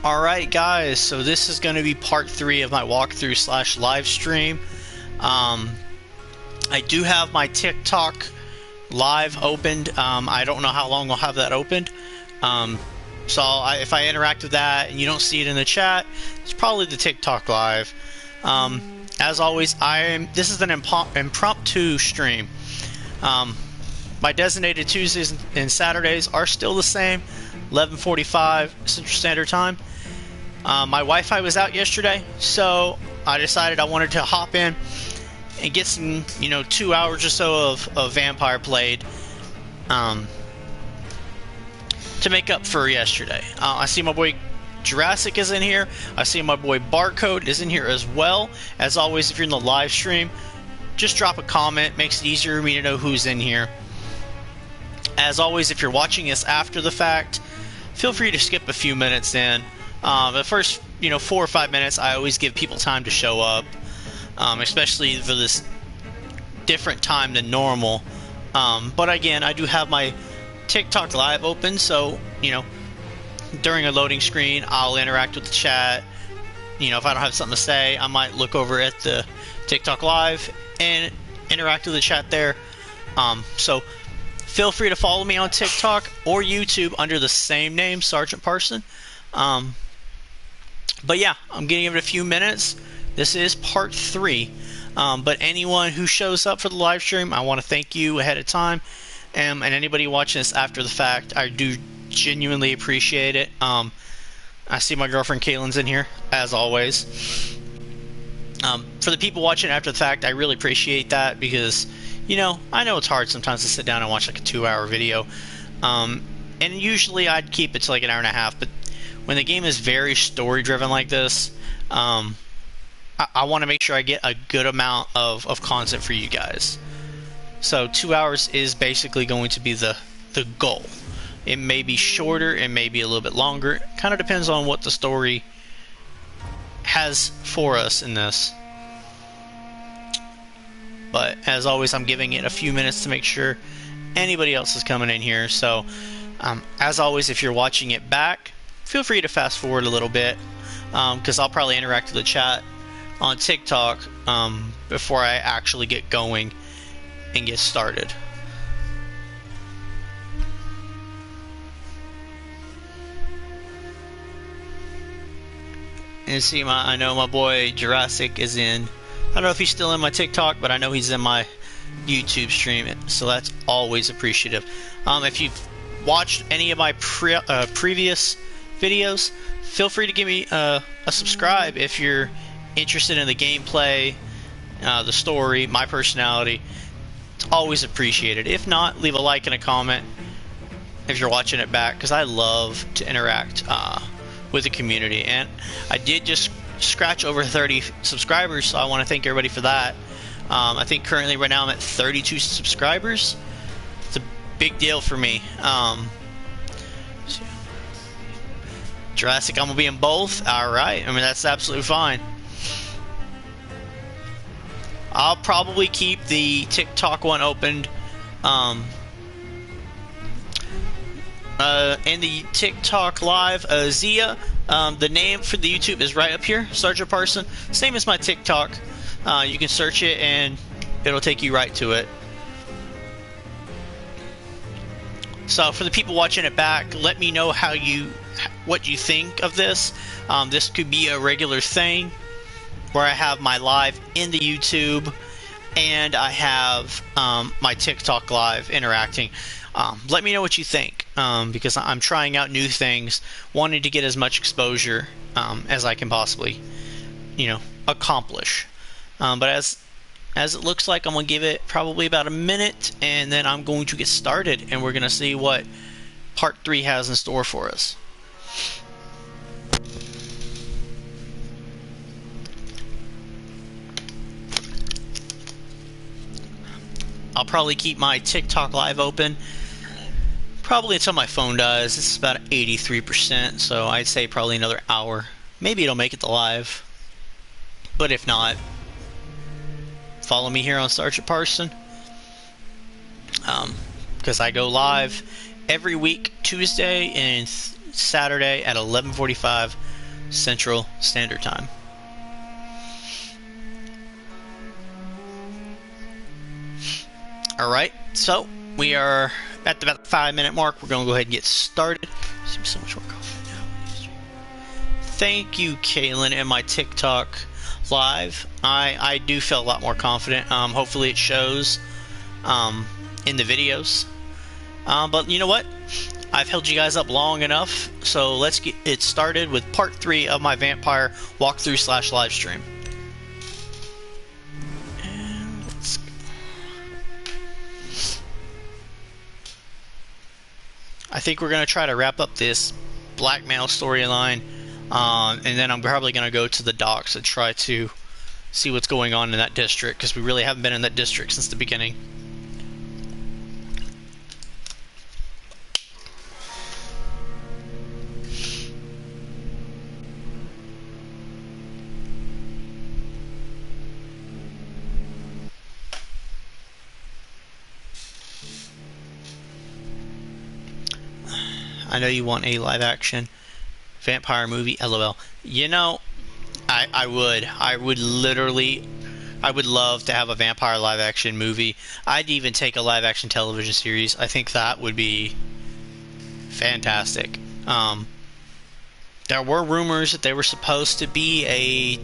Alright guys, so this is going to be part 3 of my walkthrough slash live stream. I do have my TikTok live opened. I don't know how long I'll have that opened. If I interact with that and you don't see it in the chat, it's probably the TikTok live. As always, this is an impromptu stream. My designated Tuesdays and Saturdays are still the same, 11:45 Central Standard Time. My Wi-Fi was out yesterday, so I decided I wanted to hop in and get some, 2 hours or so of Vampyr played to make up for yesterday. I see my boy Jurassic is in here. I see my boy Barcode is in here as well. As always, if you're in the live stream, just drop a comment. Makes it easier for me to know who's in here. As always, if you're watching this after the fact, feel free to skip a few minutes in. The first, 4 or 5 minutes, I always give people time to show up, especially for this different time than normal. But again, I do have my TikTok live open, so, during a loading screen, I'll interact with the chat. If I don't have something to say, I might look over at the TikTok live and interact with the chat there. So feel free to follow me on TikTok or YouTube under the same name, SgtParson's. But yeah, I'm giving it a few minutes. This is part 3. But anyone who shows up for the live stream, I want to thank you ahead of time. And anybody watching this after the fact, I do genuinely appreciate it. I see my girlfriend Kaylin's in here, as always. For the people watching after the fact, I really appreciate that because, I know it's hard sometimes to sit down and watch like a 2-hour video. And usually I'd keep it to like an hour and a half, but when the game is very story driven like this, I want to make sure I get a good amount of content for you guys. So 2 hours is basically going to be the goal. It may be shorter, it may be a little bit longer. It kind of depends on what the story has for us in this. But as always, I'm giving it a few minutes to make sure anybody else is coming in here. So as always, if you're watching it back, feel free to fast forward a little bit, because I'll probably interact with the chat on TikTok before I actually get going and get started. And see, I know my boy Jurassic is in. I don't know if he's still in my TikTok, but I know he's in my YouTube stream, so that's always appreciative. If you've watched any of my previous videos, feel free to give me a subscribe if you're interested in the gameplay, the story, my personality. It's always appreciated. If not, leave a like and a comment if you're watching it back, because I love to interact with the community. And I did just scratch over 30 subscribers, so I want to thank everybody for that. I think currently right now I'm at 32 subscribers. It's a big deal for me. Jurassic, I'm gonna be in both. Alright, that's absolutely fine. I'll probably keep the TikTok one opened. In the TikTok live, Zia, the name for the YouTube is right up here, SgtParson's. Same as my TikTok. You can search it and it'll take you right to it. So for the people watching it back, let me know what you think of this. This could be a regular thing where I have my live in the YouTube and I have my TikTok live interacting. Let me know what you think, because I'm trying out new things, wanting to get as much exposure as I can possibly, accomplish. But as it looks like, I'm going to give it probably about a minute, and then I'm going to get started, and we're going to see what Part 3 has in store for us. I'll probably keep my TikTok live open probably until my phone dies. This is about 83%, so I'd say probably another hour. Maybe it'll make it to live, but if not, follow me here on SgtParson's, because I go live every week Tuesday and Saturday at 11:45 Central Standard Time. Alright, so we are at about the 5-minute mark. We're going to go ahead and get started. Seems so much more confident now. Thank you, Kaylin, and my TikTok live. I do feel a lot more confident. Hopefully it shows in the videos. But you know what? I've held you guys up long enough, so let's get it started with part 3 of my Vampyr walkthrough / live stream. And let's go. I think we're going to try to wrap up this blackmail storyline, and then I'm probably going to go to the docks and try to see what's going on in that district, because we really haven't been in that district since the beginning. I know you want a live action Vampyr movie, LOL. You know, I would literally, I would love to have a Vampyr live action movie. I'd even take a live action television series. I think that would be fantastic. There were rumors that they were supposed to be a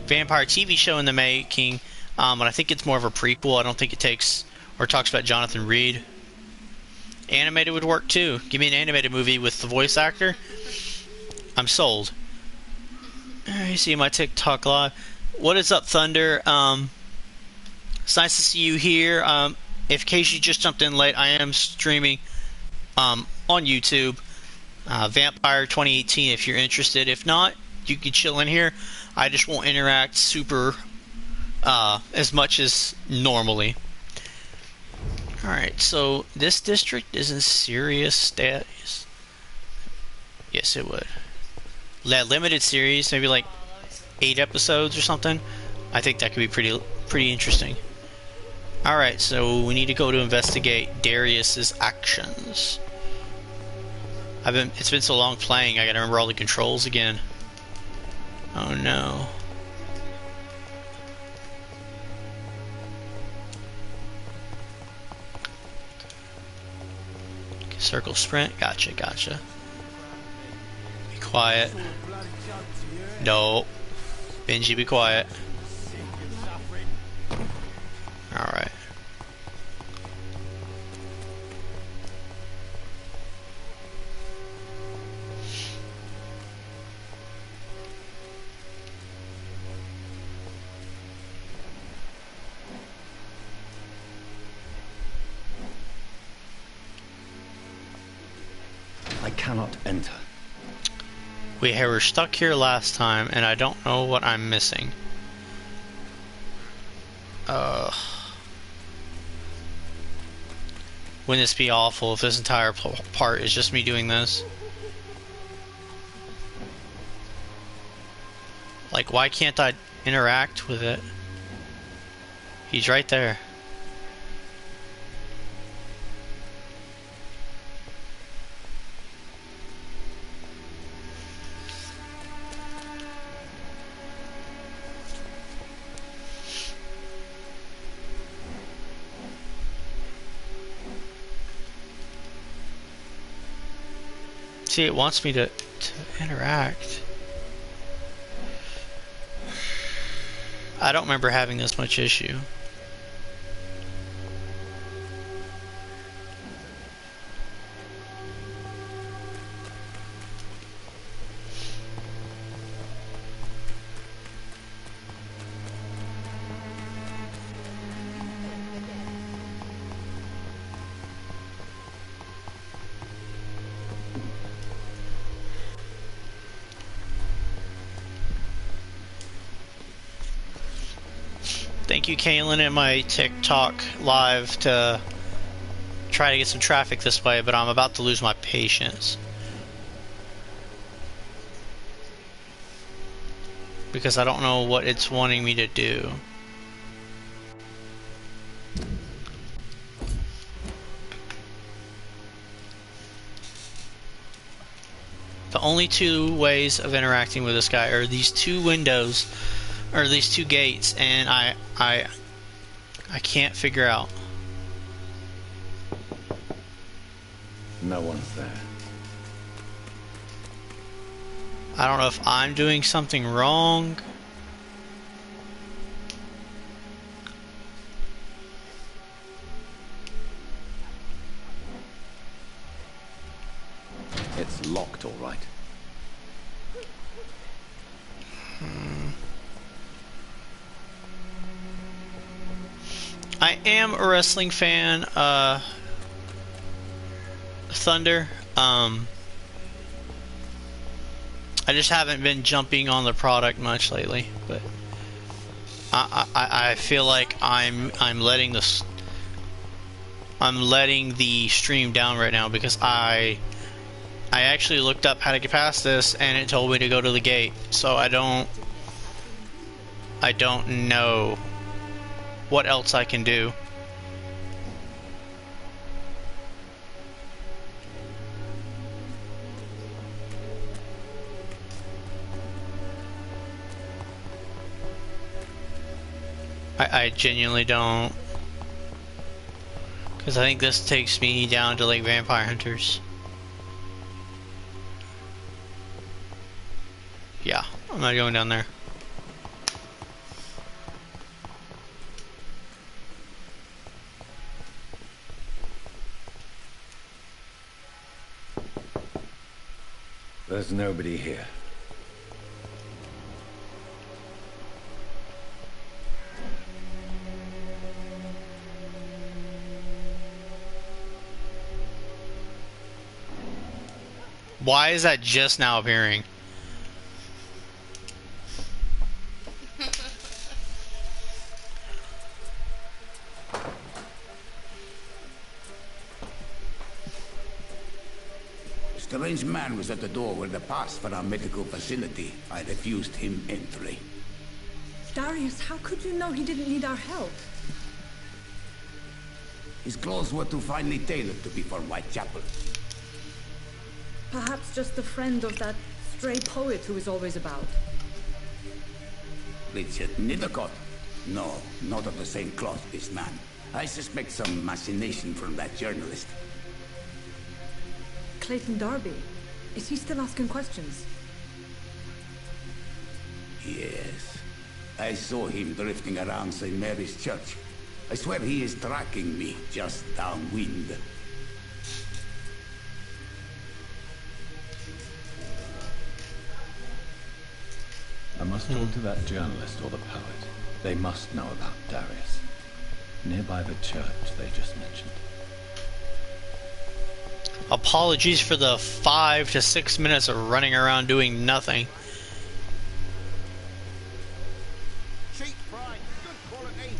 Vampyr TV show in the making, but I think it's more of a prequel. I don't think it takes or talks about Jonathan Reed. Animated would work too. Give me an animated movie with the voice actor. I'm sold. You see my TikTok live. What is up, Thunder? It's nice to see you here. In case you just jumped in late, I am streaming on YouTube. Vampyr 2018 if you're interested. If not, you can chill in here. I just won't interact super as much as normally. Alright, so this district is in serious status. Yes, it would. Limited series, maybe like 8 episodes or something. I think that could be pretty interesting. Alright, so we need to go to investigate Darius's actions. It's been so long playing, I gotta remember all the controls again. Oh no. Circle sprint, gotcha. Be quiet. No. Benji, be quiet. Alright. I cannot enter. We were stuck here last time, and I don't know what I'm missing. Wouldn't this be awful if this entire part is just me doing this? Like, why can't I interact with it? He's right there. See, it wants me to interact. I don't remember having this much issue. Thank you, Kaylin, and my TikTok live to try to get some traffic this way, but I'm about to lose my patience. Because I don't know what it's wanting me to do. The only two ways of interacting with this guy are these two windows, or these two gates, and I can't figure out. No one's there. I don't know if I'm doing something wrong. It's locked, all right. I am a wrestling fan, Thunder. I just haven't been jumping on the product much lately, but I feel like I'm letting the stream down right now because I actually looked up how to get past this and it told me to go to the gate, so I don't know what else I can do. I genuinely don't, because I think this takes me down to like Vampire Hunters. Yeah, I'm not going down there. There's nobody here. Why is that just now appearing? A strange man was at the door with a pass for our medical facility. I refused him entry. Darius, how could you know he didn't need our help? His clothes were too finely tailored to be for Whitechapel. Perhaps just a friend of that stray poet who is always about. Richard Nithercott? No, not of the same cloth, this man. I suspect some machination from that journalist. Clayton Darby. Is he still asking questions? Yes. I saw him drifting around St. Mary's Church. I swear he is tracking me just downwind. I must talk to that journalist or the poet. They must know about Darius. Nearby the church they just mentioned. Apologies for the 5 to 6 minutes of running around doing nothing. Cheap price, good quality.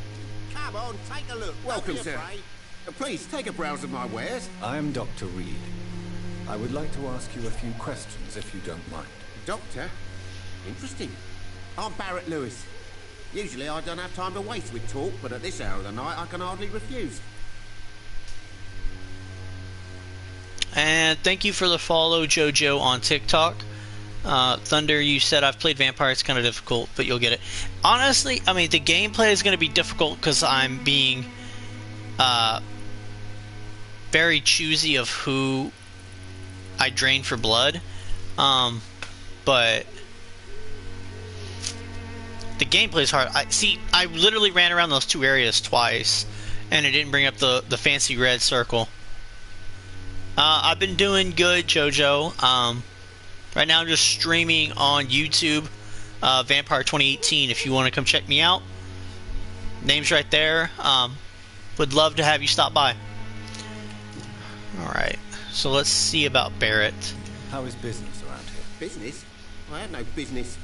Come on, take a look. Welcome, Don't be sir. afraid. Please, take a browse of my wares. I am Dr. Reed. I would like to ask you a few questions, if you don't mind. Doctor? Interesting. I'm Barrett Lewis. Usually I don't have time to waste with talk, but at this hour of the night I can hardly refuse. And thank you for the follow, Jojo, on TikTok. Thunder, you said I've played Vampire. It's kind of difficult, but you'll get it. Honestly, I mean, the gameplay is going to be difficult because I'm being very choosy of who I drain for blood. But the gameplay is hard. I literally ran around those two areas twice, and it didn't bring up the fancy red circle. I've been doing good, Jojo. Right now I'm just streaming on YouTube, Vampire 2018. If you want to come check me out, name's right there. Would love to have you stop by. Alright, so let's see about Barrett. How is business around here? Business? I had no business.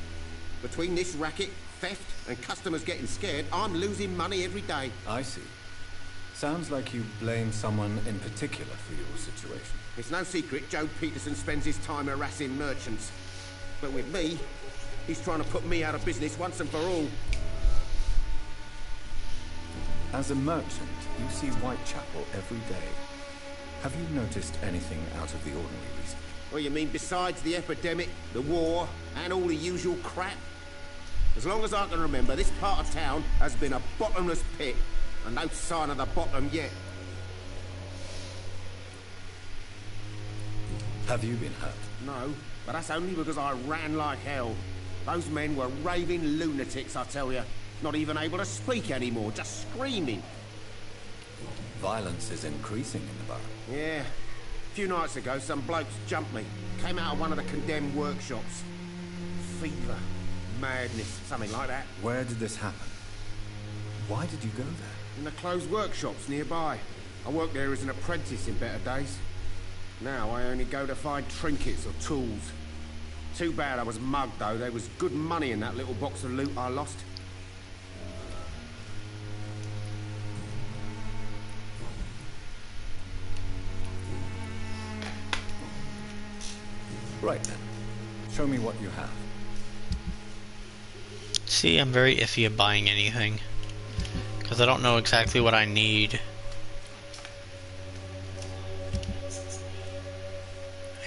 Between this racket, theft, and customers getting scared, I'm losing money every day. I see. Sounds like you blame someone in particular for your situation. It's no secret Joe Peterson spends his time harassing merchants. But with me, he's trying to put me out of business once and for all. As a merchant, you see Whitechapel every day. Have you noticed anything out of the ordinary recently? Well, you mean besides the epidemic, the war, and all the usual crap? As long as I can remember, this part of town has been a bottomless pit, and no sign of the bottom yet. Have you been hurt? No, but that's only because I ran like hell. Those men were raving lunatics, I tell you. Not even able to speak anymore, just screaming. Violence is increasing in the borough. Yeah. A few nights ago, some blokes jumped me. Came out of one of the condemned workshops. Fever, madness, something like that. Where did this happen? Why did you go there? In the closed workshops nearby. I worked there as an apprentice in better days. Now I only go to find trinkets or tools. Too bad I was mugged, though. There was good money in that little box of loot I lost. Right then. Show me what you have. See, I'm very iffy at buying anything. Because I don't know exactly what I need.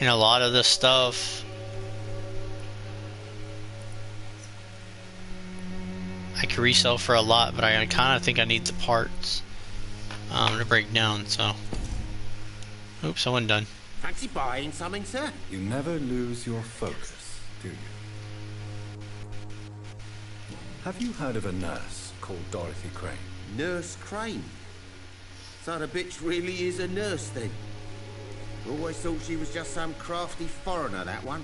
And a lot of this stuff I can resell for a lot, but I kind of think I need the parts to break down, so. Oops, I wasn't done. Fancy buying something, sir? You never lose your focus, do you? Have you heard of a nurse called Dorothy Crane? Nurse Crane? So the bitch really is a nurse, then? Always thought she was just some crafty foreigner, that one.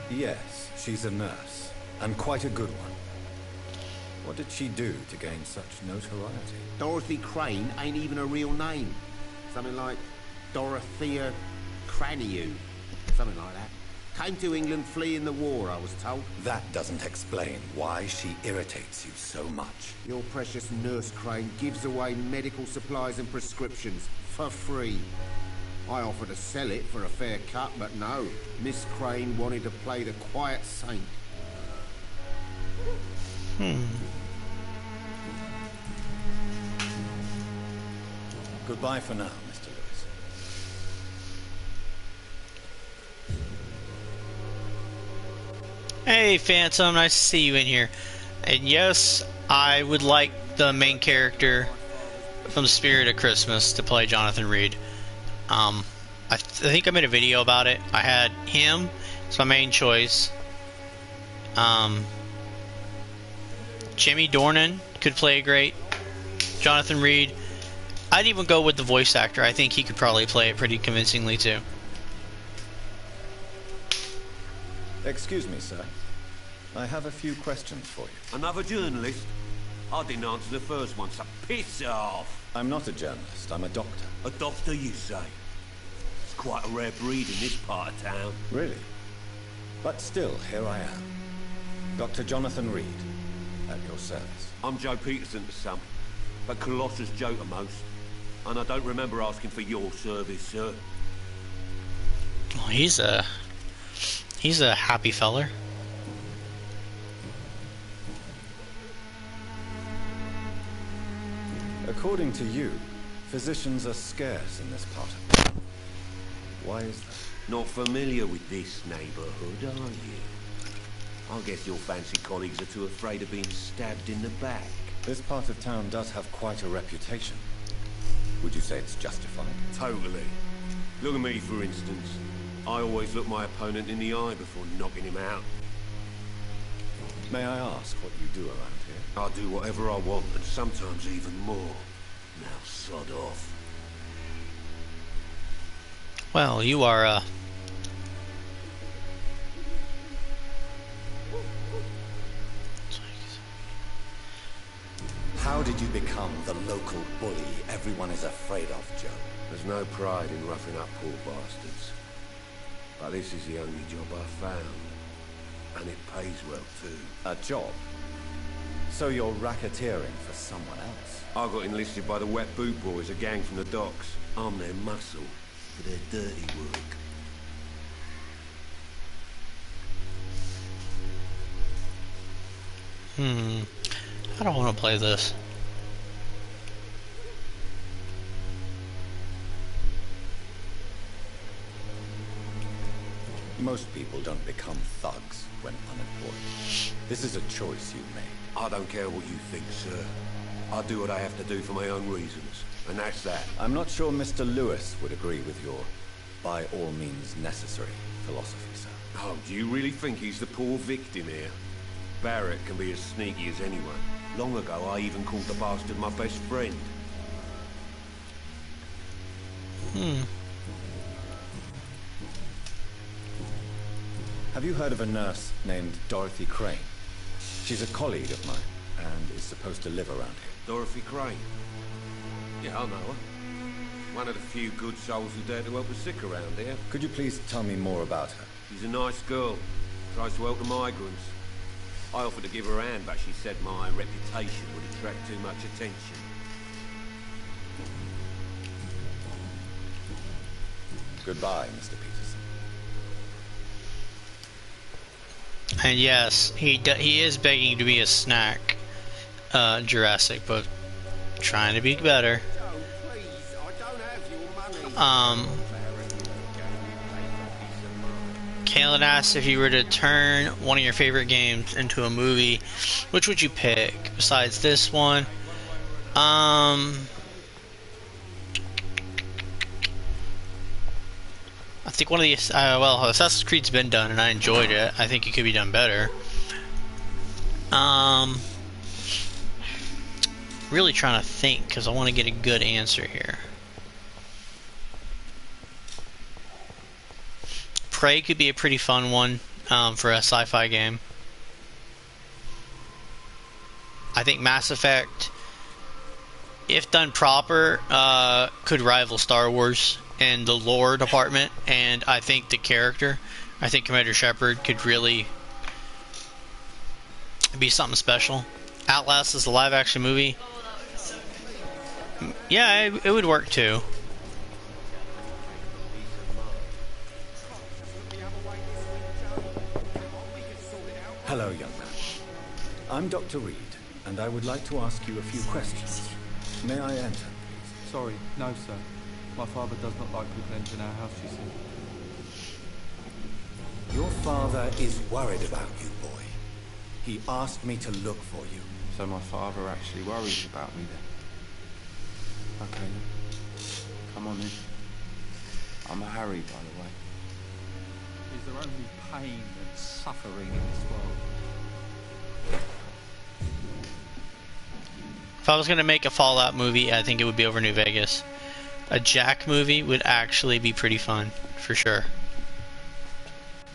Yes, she's a nurse, and quite a good one. What did she do to gain such notoriety? Dorothy Crane ain't even a real name. Something like Dorothea Craniu. Something like that. Came to England fleeing the war, I was told. That doesn't explain why she irritates you so much. Your precious Nurse Crane gives away medical supplies and prescriptions for free. I offered to sell it for a fair cut, but no. Miss Crane wanted to play the quiet saint. Goodbye for now, Mr. Lewis. Hey Phantom, nice to see you in here. And yes, I would like the main character from Spirit of Christmas to play Jonathan Reed. I think I made a video about it. I had him, it's my main choice. Jimmy Dornan could play a great Jonathan Reed. I'd even go with the voice actor. I think he could probably play it pretty convincingly too. Excuse me, sir. I have a few questions for you. Another journalist? I didn't answer the first one, so piss off. I'm not a journalist, I'm a doctor. A doctor, you say? It's quite a rare breed in this part of town. Really? But still, here I am. Dr. Jonathan Reed, at your service. I'm Joe Peterson to some, but Colossus Joe to most. And I don't remember asking for your service, sir. Well, he's a happy feller. According to you, physicians are scarce in this part of town. Why is that? Not familiar with this neighborhood, are you? I guess your fancy colleagues are too afraid of being stabbed in the back. This part of town does have quite a reputation. Would you say it's justified? Totally. Look at me, for instance. I always look my opponent in the eye before knocking him out. May I ask what you do around here? I do whatever I want, and sometimes even more. Now sod off. Well, you are How did you become the local bully everyone is afraid of, Joe? There's no pride in roughing up poor bastards. But this is the only job I've found. And it pays well, too. A job? So you're racketeering for someone else? I got enlisted by the Wet Boot Boys, a gang from the docks. I'm their muscle for their dirty work. I don't want to play this. Most people don't become thugs when unemployed. This is a choice you made. I don't care what you think, sir. I do what I have to do for my own reasons, and that's that. I'm not sure Mr. Lewis would agree with your by all means necessary philosophy, sir. Oh, do you really think he's the poor victim here? Barrett can be as sneaky as anyone. Long ago, I even called the bastard my best friend. Have you heard of a nurse named Dorothy Crane? She's a colleague of mine, and is supposed to live around here. Dorothy Crane? Yeah, I know her. One of the few good souls who dare to help the sick around here. Could you please tell me more about her? She's a nice girl. Tries to help the migrants. I offered to give her a hand, but she said my reputation would attract too much attention. Goodbye, Mr. Peterson. And yes, he is begging to be a snack, Jurassic, but trying to be better. Kalen asked if you were to turn one of your favorite games into a movie, which would you pick besides this one? I think one of the well, Assassin's Creed's been done and I enjoyed it. I think it could be done better. Really trying to think because I want to get a good answer here. Prey could be a pretty fun one for a sci-fi game. I think Mass Effect, if done proper, could rival Star Wars in the lore department, and I think the character, I think Commander Shepard could really be something special. Outlast is a live-action movie. Yeah, it would work too. Hello, young man. I'm Dr. Reed, and I would like to ask you a few questions. May I enter, please? Sorry, no, sir. My father does not like people entering our house, you see. Your father is worried about you, boy. He asked me to look for you. So my father actually worries about me then? Okay, come on in. I'm Harry, by the way. Is there only pain and suffering in this world? If I was going to make a Fallout movie, I think it would be over New Vegas. A Jack movie would actually be pretty fun, for sure.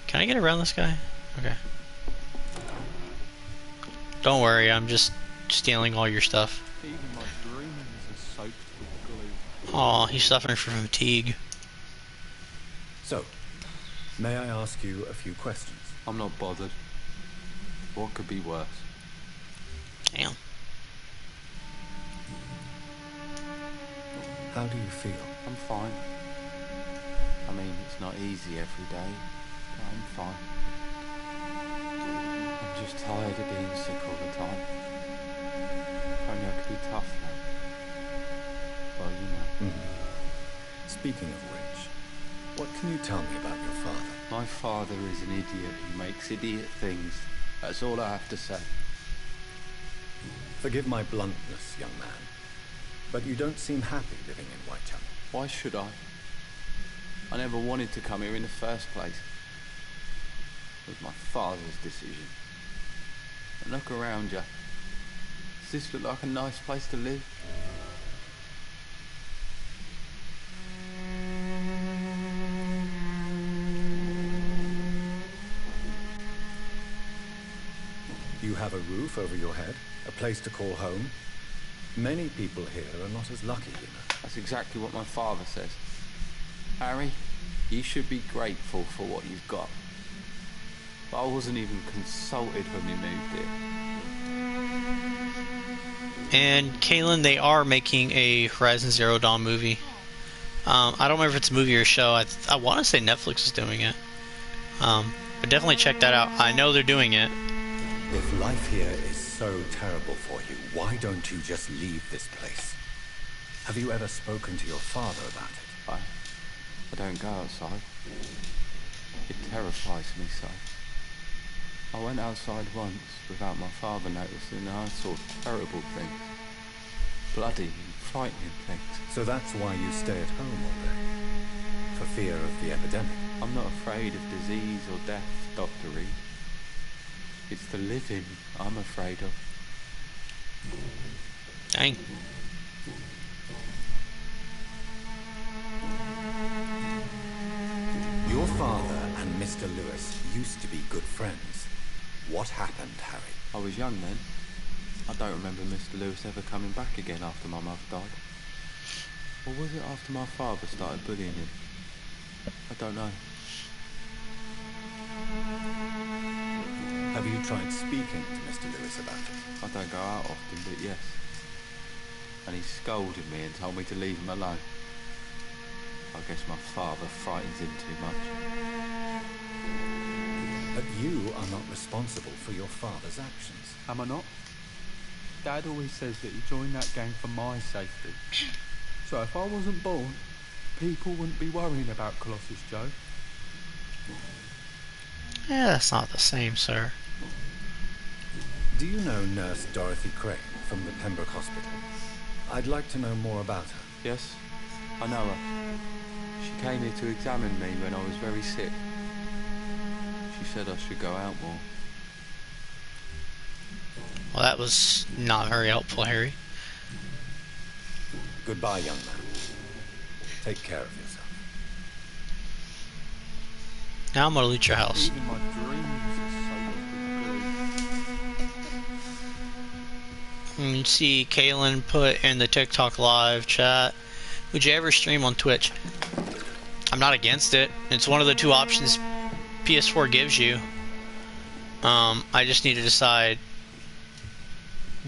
Can I get around this guy? Okay. Don't worry, I'm just stealing all your stuff. Even my dreams are soaked with glue. Aw, he's suffering from fatigue. So, may I ask you a few questions? I'm not bothered. What could be worse? Damn. How do you feel? I'm fine. I mean, it's not easy every day, but I'm fine. I'm just tired of being sick all the time. If only I could be tough now. Well, you know. Speaking of which, what can you tell me about your father? My father is an idiot who makes idiot things. That's all I have to say. Forgive my bluntness, young man, but you don't seem happy living in Whitechapel. Why should I? I never wanted to come here in the first place. It was my father's decision. And look around you. Does this look like a nice place to live? You have a roof over your head, a place to call home. Many people here are not as lucky, you know. That's exactly what my father says. Harry, you should be grateful for what you've got. But I wasn't even consulted when we moved here. And Kalen, they are making a Horizon Zero Dawn movie. I don't remember if it's a movie or a show. I want to say Netflix is doing it. But definitely check that out. I know they're doing it. If life here is so terrible for you, why don't you just leave this place? Have you ever spoken to your father about it? I don't go outside. It terrifies me so. I went outside once without my father noticing and I saw terrible things. Bloody and frightening things. So that's why you stay at home all day? For fear of the epidemic? I'm not afraid of disease or death, Dr. Reed. It's the living I'm afraid of. Dang. Your father and Mr. Lewis used to be good friends. What happened, Harry? I was young then. I don't remember Mr. Lewis ever coming back again after my mother died. Or was it after my father started bullying him? I don't know. Have you tried speaking to Mr. Lewis about it? I don't go out often, but yes. And he scolded me and told me to leave him alone. I guess my father frightens him too much. But you are not responsible for your father's actions. Am I not? Dad always says that he joined that gang for my safety. So if I wasn't born, people wouldn't be worrying about Colossus Joe. Yeah, that's not the same, sir. Do you know Nurse Dorothy Crane from the Pembroke Hospital? I'd like to know more about her. Yes, I know her. She came here to examine me when I was very sick. She said I should go out more. Well, that was not very helpful, Harry. Goodbye, young man. Take care of yourself. Now I'm gonna loot your house. Even my dreams are so You see Kaylin put in the TikTok live chat, would you ever stream on Twitch? I'm not against it. It's one of the two options PS4 gives you. I just need to decide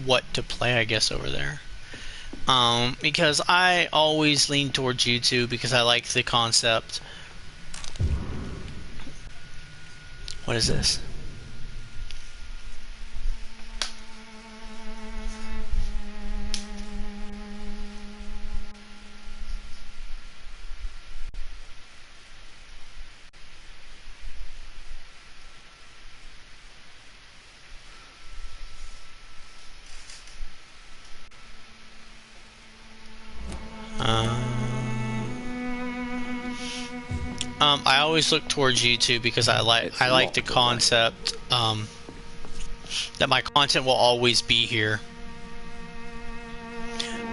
what to play, I guess, over there. Because I always lean towards YouTube because I like the concept. What is this? I always look towards YouTube because I like the concept that my content will always be here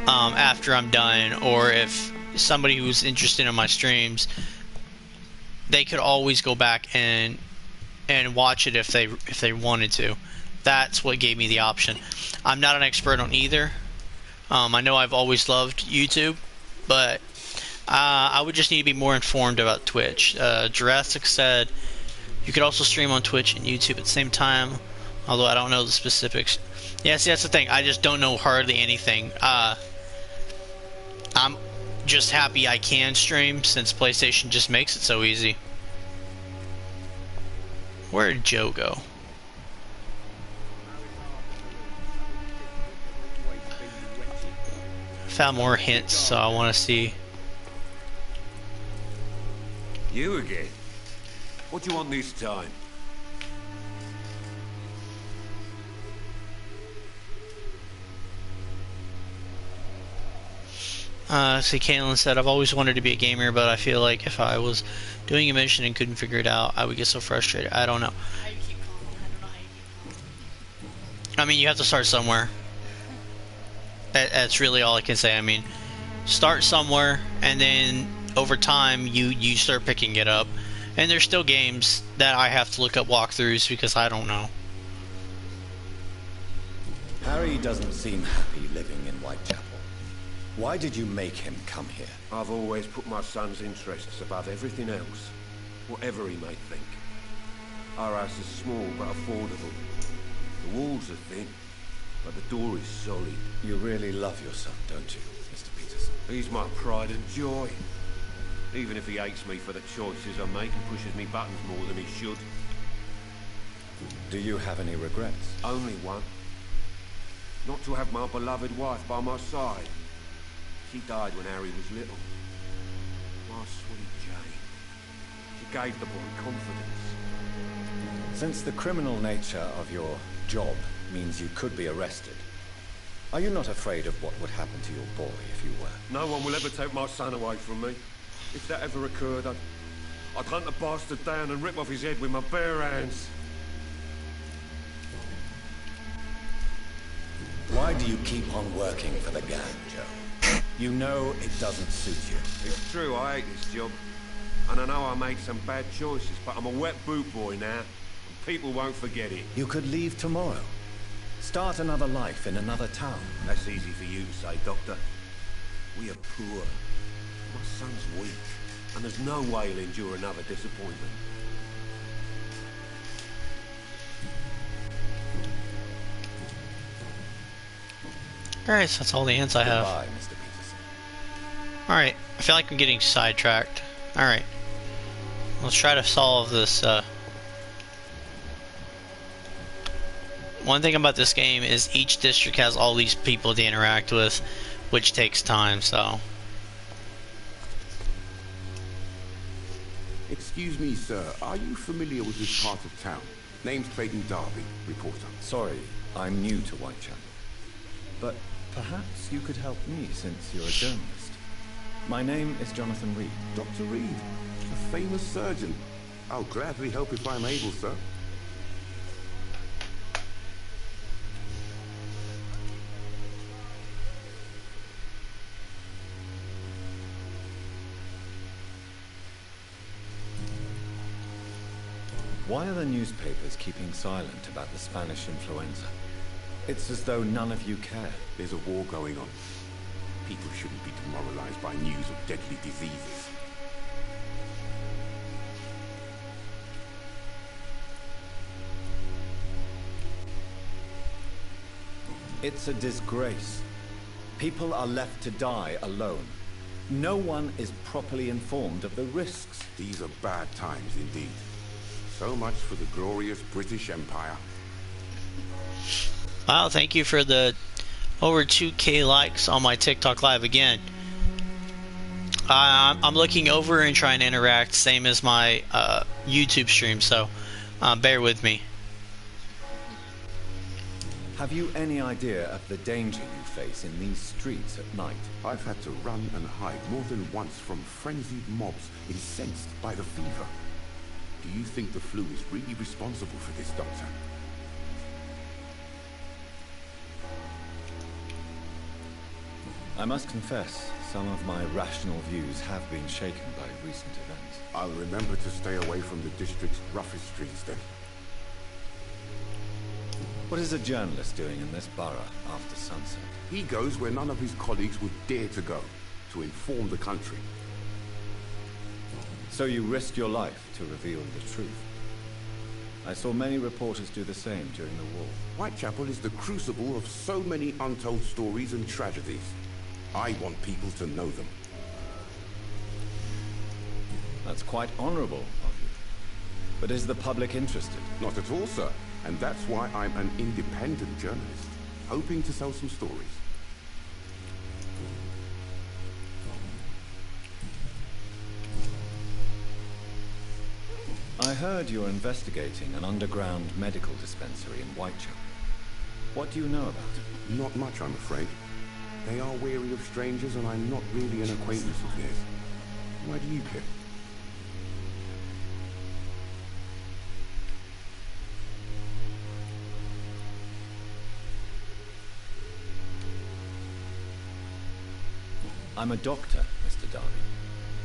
after I'm done, or if somebody who's interested in my streams, they could always go back and watch it if they wanted to. That's what gave me the option. I'm not an expert on either. I know I've always loved YouTube, but I would just need to be more informed about Twitch. Jurassic said you could also stream on Twitch and YouTube at the same time, although I don't know the specifics. Yeah, see, that's the thing. I just don't know hardly anything. I'm just happy I can stream since PlayStation just makes it so easy. Where did Joe go? Found more hints, so I want to see. You again? What do you want this time? See, Caitlin said, I've always wanted to be a gamer, but I feel like if I was doing a mission and couldn't figure it out, I would get so frustrated. I don't know. I mean, you have to start somewhere. That's really all I can say. I mean, start somewhere, and then over time, you start picking it up. And there's still games that I have to look up walkthroughs because I don't know. Harry doesn't seem happy living in Whitechapel. Why did you make him come here? I've always put my son's interests above everything else, whatever he may think. Our house is small but affordable. The walls are thin, but the door is solid. You really love your son, don't you, Mr. Peterson? He's my pride and joy. Even if he hates me for the choices I make and pushes me buttons more than he should. Do you have any regrets? Only one. Not to have my beloved wife by my side. She died when Harry was little. My sweet Jane. She gave the boy confidence. Since the criminal nature of your job means you could be arrested, are you not afraid of what would happen to your boy if you were? No one will ever take my son away from me. If that ever occurred, I'd hunt the bastard down and rip off his head with my bare hands. Why do you keep on working for the gang, Joe? You know it doesn't suit you. It's true, I hate this job. And I know I made some bad choices, but I'm a wet boot boy now, and people won't forget it. You could leave tomorrow. Start another life in another town. That's easy for you to say, Doctor. We are poor. My son's weak, and there's no way he'll endure another disappointment. Alright, so that's all the ants I have. Goodbye, Mr. Peterson. Alright, I feel like I'm getting sidetracked. Alright. Let's try to solve this, One thing about this game is each district has all these people to interact with, which takes time, so... Excuse me, sir. Are you familiar with this part of town? Name's Clayton Darby, reporter. Sorry, I'm new to Whitechapel. But perhaps you could help me since you're a journalist. My name is Jonathan Reed. Dr. Reed, a famous surgeon. I'll gladly help if I'm able, sir. Why are the newspapers keeping silent about the Spanish influenza? It's as though none of you care. There's a war going on. People shouldn't be demoralized by news of deadly diseases. It's a disgrace. People are left to die alone. No one is properly informed of the risks. These are bad times indeed. So much for the glorious British Empire. Wow, thank you for the over 2K likes on my TikTok live again. I'm looking over and trying to interact, same as my YouTube stream, so bear with me. Have you any idea of the danger you face in these streets at night? I've had to run and hide more than once from frenzied mobs incensed by the fever. Do you think the flu is really responsible for this, Doctor? I must confess, some of my rational views have been shaken by recent events. I'll remember to stay away from the district's roughest streets then. What is a journalist doing in this borough after sunset? He goes where none of his colleagues would dare to go, to inform the country. So you risk your life to reveal the truth. I saw many reporters do the same during the war. Whitechapel is the crucible of so many untold stories and tragedies. I want people to know them. That's quite honorable of you. But is the public interested? Not at all, sir. And that's why I'm an independent journalist, hoping to sell some stories. I heard you're investigating an underground medical dispensary in Whitechapel. What do you know about it? Not much, I'm afraid. They are wary of strangers, and I'm not really an acquaintance of theirs. Why do you care? I'm a doctor, Mr. Darby.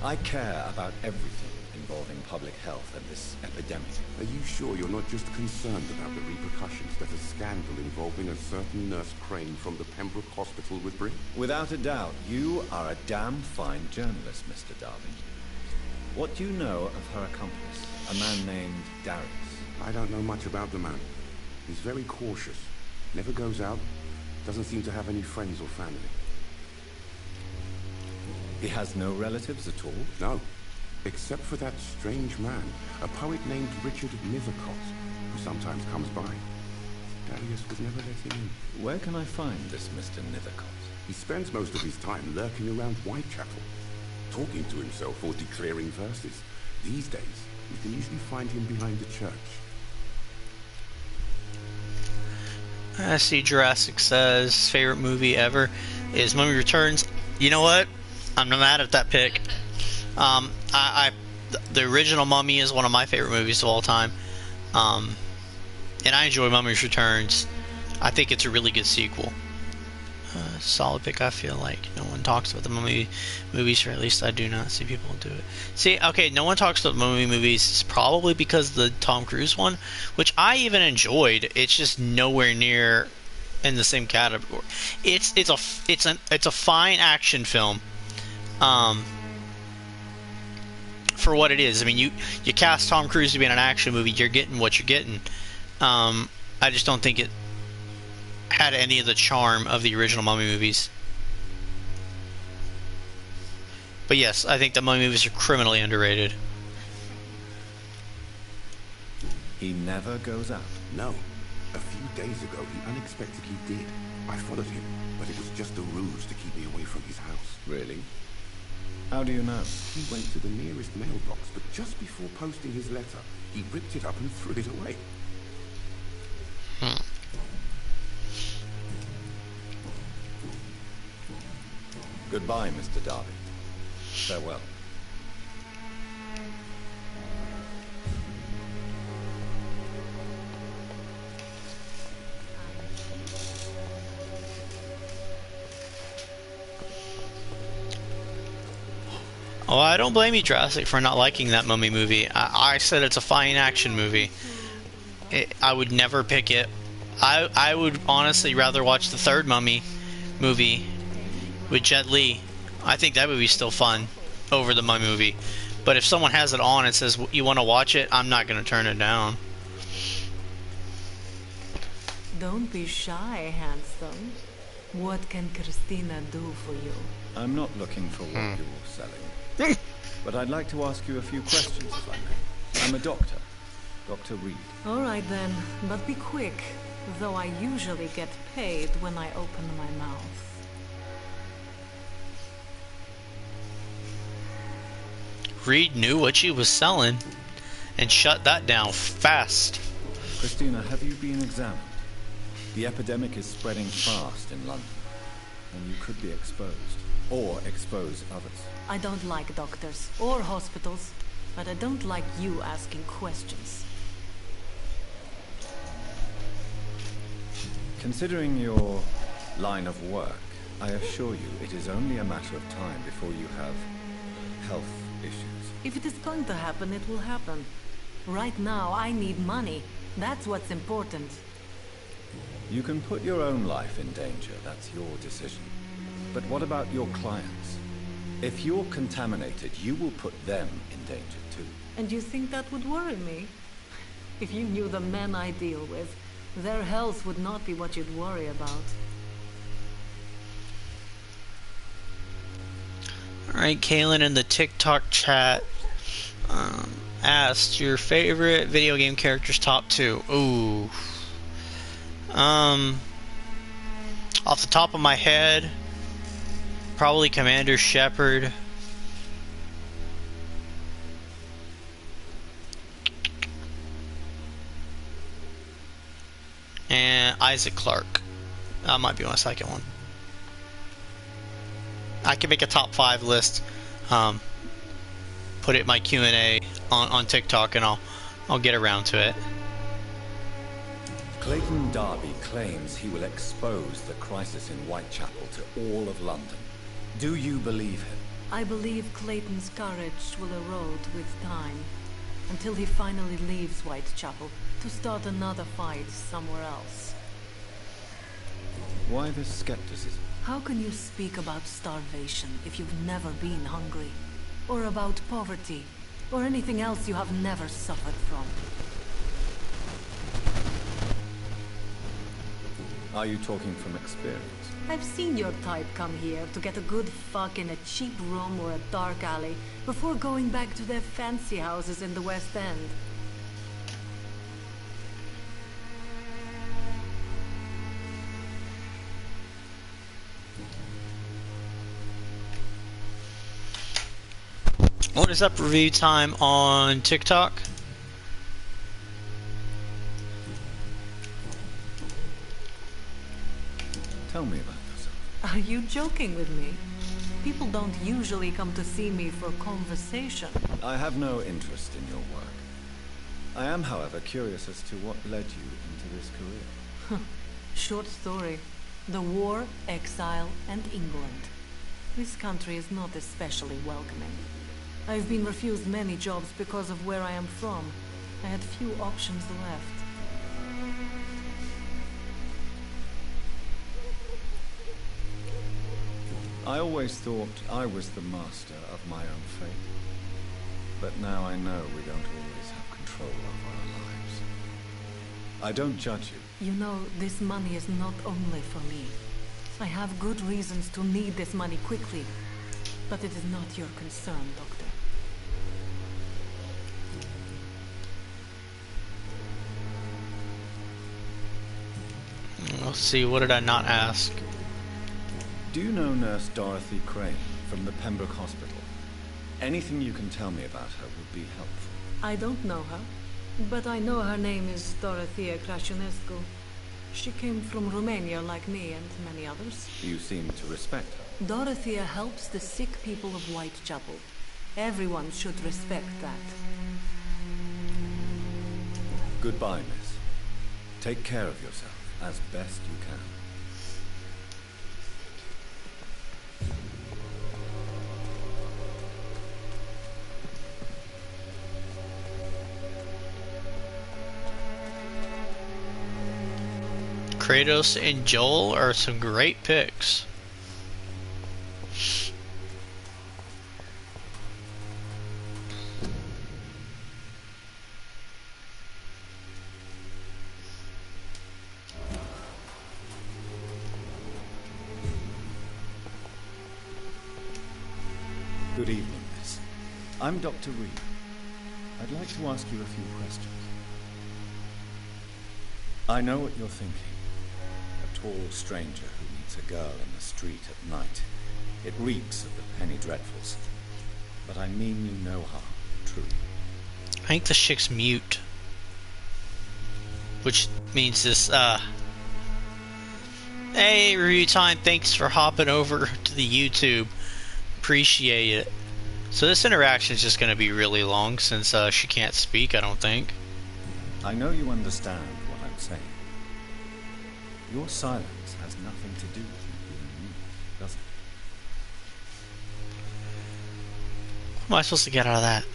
I care about everything involving public health and this epidemic. Are you sure you're not just concerned about the repercussions that a scandal involving a certain Nurse Crane from the Pembroke Hospital would bring? Without a doubt, you are a damn fine journalist, Mr. Darby. What do you know of her accomplice, a man named Darius? I don't know much about the man. He's very cautious. Never goes out. Doesn't seem to have any friends or family. He has no relatives at all? No. Except for that strange man, a poet named Richard Nethercott, who sometimes comes by. Darius would never let him in. Where can I find this Mr. Nethercott? He spends most of his time lurking around Whitechapel, talking to himself or declaring verses. These days, You can easily find him behind the church. I see Jurassic says favorite movie ever is Mummy Returns. You know what? I'm not mad at that pick. The original Mummy is one of my favorite movies of all time. And I enjoy Mummy's Returns. I think it's a really good sequel. Solid pick. I feel like no one talks about the Mummy movies, or at least I do not see people do it. See, okay, no one talks about Mummy movies. It's probably because the Tom Cruise one, which I even enjoyed. It's just nowhere near in the same category. It's a fine action film. For what it is. I mean, you cast Tom Cruise to be in an action movie, you're getting what you're getting. I just don't think it had any of the charm of the original Mummy movies. But yes, I think the Mummy movies are criminally underrated. He never goes out. No. A few days ago, he unexpectedly did. I followed him, but it was just a ruse to keep me away from his house. Really? How do you know? He went to the nearest mailbox, but just before posting his letter, he ripped it up and threw it away. Goodbye, Mr. Darby. Farewell. Oh, I don't blame you, Jurassic, for not liking that Mummy movie. I said it's a fine action movie. I would never pick it. I would honestly rather watch the third Mummy movie with Jet Li. I think that movie's still fun over the Mummy movie. But if someone has it on and says you want to watch it, I'm not going to turn it down. Don't be shy, handsome. What can Christina do for you? I'm not looking for what you're selling. But I'd like to ask you a few questions, if I may. I'm a doctor. Dr. Reed. All right then, but be quick. Though I usually get paid when I open my mouth. Reed knew what she was selling and shut that down fast. Christina, have you been examined? The epidemic is spreading fast in London, and you could be exposed, or expose others. I don't like doctors or hospitals, but I don't like you asking questions. Considering your line of work, I assure you it is only a matter of time before you have health issues. If it is going to happen, it will happen. Right now, I need money. That's what's important. You can put your own life in danger, that's your decision. But what about your clients? If you're contaminated, you will put them in danger too. And you think that would worry me? If you knew the men I deal with, their health would not be what you'd worry about. Alright, Kaylin in the TikTok chat asked your favorite video game characters top 2. Ooh. Off the top of my head, probably Commander Shepard. And Isaac Clarke. That might be my second one. I can make a top 5 list. Put it in my Q&A on TikTok, and I'll get around to it. Clayton Darby claims he will expose the crisis in Whitechapel to all of London. Do you believe him? I believe Clayton's courage will erode with time, until he finally leaves Whitechapel to start another fight somewhere else. Why this skepticism? How can you speak about starvation if you've never been hungry? Or about poverty? Or anything else you have never suffered from? Are you talking from experience? I've seen your type come here to get a good fuck in a cheap room or a dark alley before going back to their fancy houses in the West End. What is up, review time on TikTok? Tell me about yourself. Are you joking with me? People don't usually come to see me for conversation. I have no interest in your work. I am, however, curious as to what led you into this career. Short story. The war, exile, and England. This country is not especially welcoming. I've been refused many jobs because of where I am from. I had few options left. I always thought I was the master of my own fate. But now I know we don't always have control of our lives. I don't judge you. You know, this money is not only for me. I have good reasons to need this money quickly. But it is not your concern, Doctor. Let's see, what did I not ask? Do you know Nurse Dorothy Crane from the Pembroke Hospital? Anything you can tell me about her would be helpful. I don't know her, but I know her name is Dorothea Crăciunescu. She came from Romania like me and many others. You seem to respect her. Dorothea helps the sick people of Whitechapel. Everyone should respect that. Goodbye, miss. Take care of yourself as best you can. Kratos and Joel are some great picks. Good evening, miss. I'm Dr. Reed. I'd like to ask you a few questions. I know what you're thinking. A tall stranger who meets a girl in the street at night. It reeks of the penny dreadfuls. But I mean you no harm, truly. I think the chick's mute. Which means this, Hey, review time, thanks for hopping over to the YouTube. Appreciate it. So this interaction is just going to be really long since she can't speak, I don't think. I know you understand what I'm saying. Your silence has nothing to do with me being mute, does it? What am I supposed to get out of that?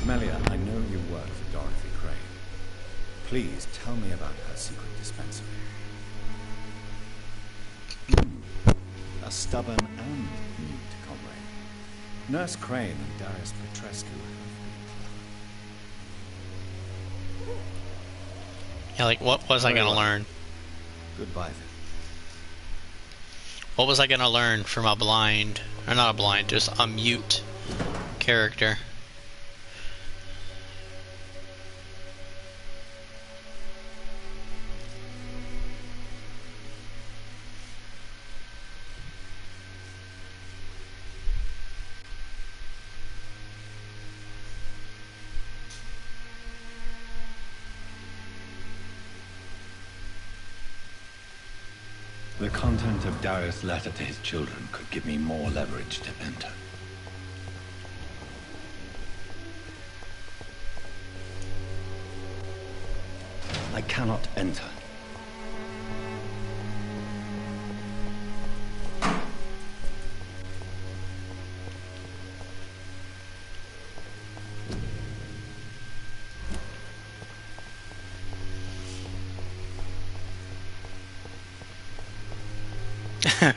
Melia, I know you work for Dorothy Crane. Please tell me about her secret dispensary. A stubborn and mute comrade. Nurse Crane and Darius Petrescu have been. Yeah, like, what was I going to learn? Goodbye then. What was I going to learn from a blind, or not a blind, just a mute character? The content of Darius' letter to his children could give me more leverage to enter. I cannot enter.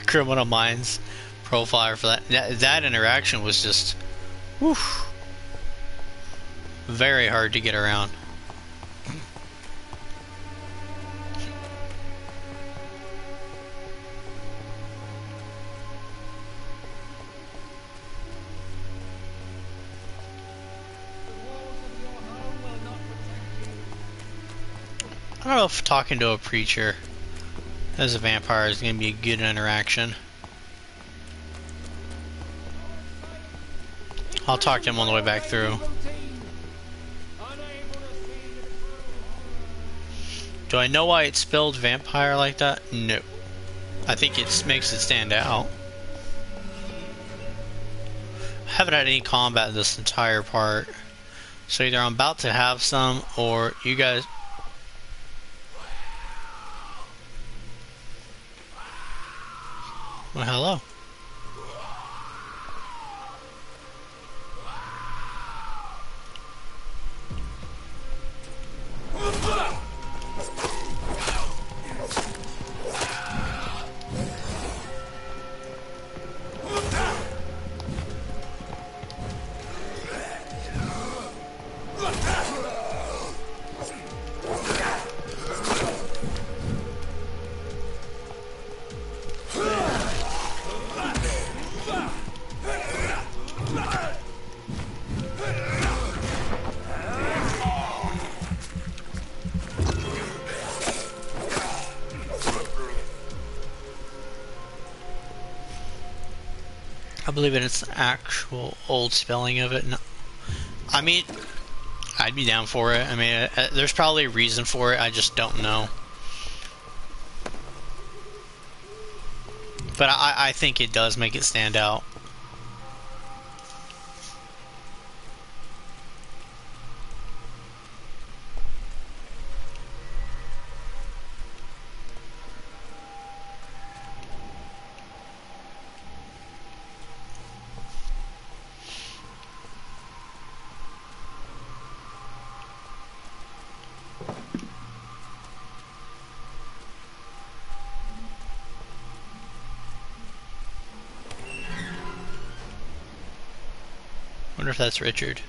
Criminal Minds profile for that interaction was just woof, very hard to get around. I don't know if talking to a preacher as a vampire is going to be a good interaction. I'll talk to him on the way back through. Do I know why it's spelled vampire like that? No. I think it makes it stand out. I haven't had any combat this entire part. So either I'm about to have some, or you guys... Well, hello. I believe it's an actual old spelling of it. No. I mean, I'd be down for it. I mean, there's probably a reason for it. I just don't know. But I think it does make it stand out. Wonder if that's Richard.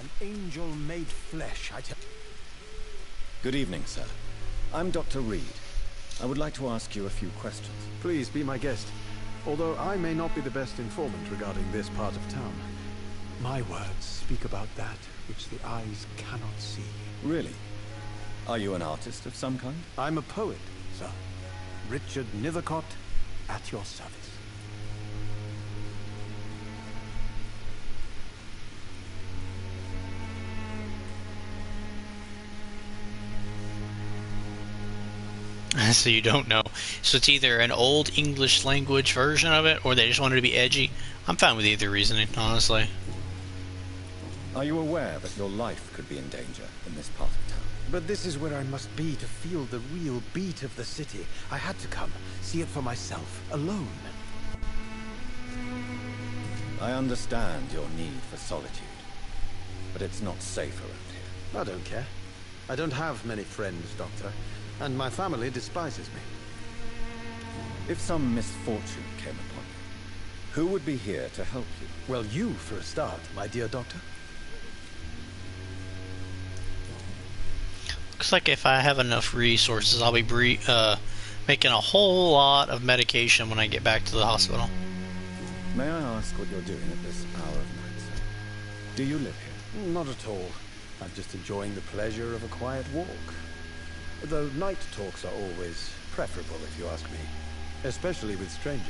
An angel made flesh, I tell. Good evening, sir. I'm Dr. Reed. I would like to ask you a few questions. Please be my guest. Although I may not be the best informant regarding this part of town, my words speak about that which the eyes cannot see. Really? Are you an artist of some kind? I'm a poet, sir. Richard Nethercott, at your service. So you don't know. So it's either an old English language version of it, or they just wanted to be edgy. I'm fine with either reasoning, honestly. Are you aware that your life could be in danger in this part of town? But this is where I must be to feel the real beat of the city. I had to come, see it for myself, alone. I understand your need for solitude, but it's not safe around here. I don't care. I don't have many friends, Doctor, and my family despises me. If some misfortune came upon you, who would be here to help you? Well, you for a start, my dear Doctor. Looks like if I have enough resources, I'll be making a whole lot of medication when I get back to the hospital. May I ask what you're doing at this hour of night, sir? Do you live here? Not at all. I'm just enjoying the pleasure of a quiet walk. Though night talks are always preferable, if you ask me. Especially with strangers.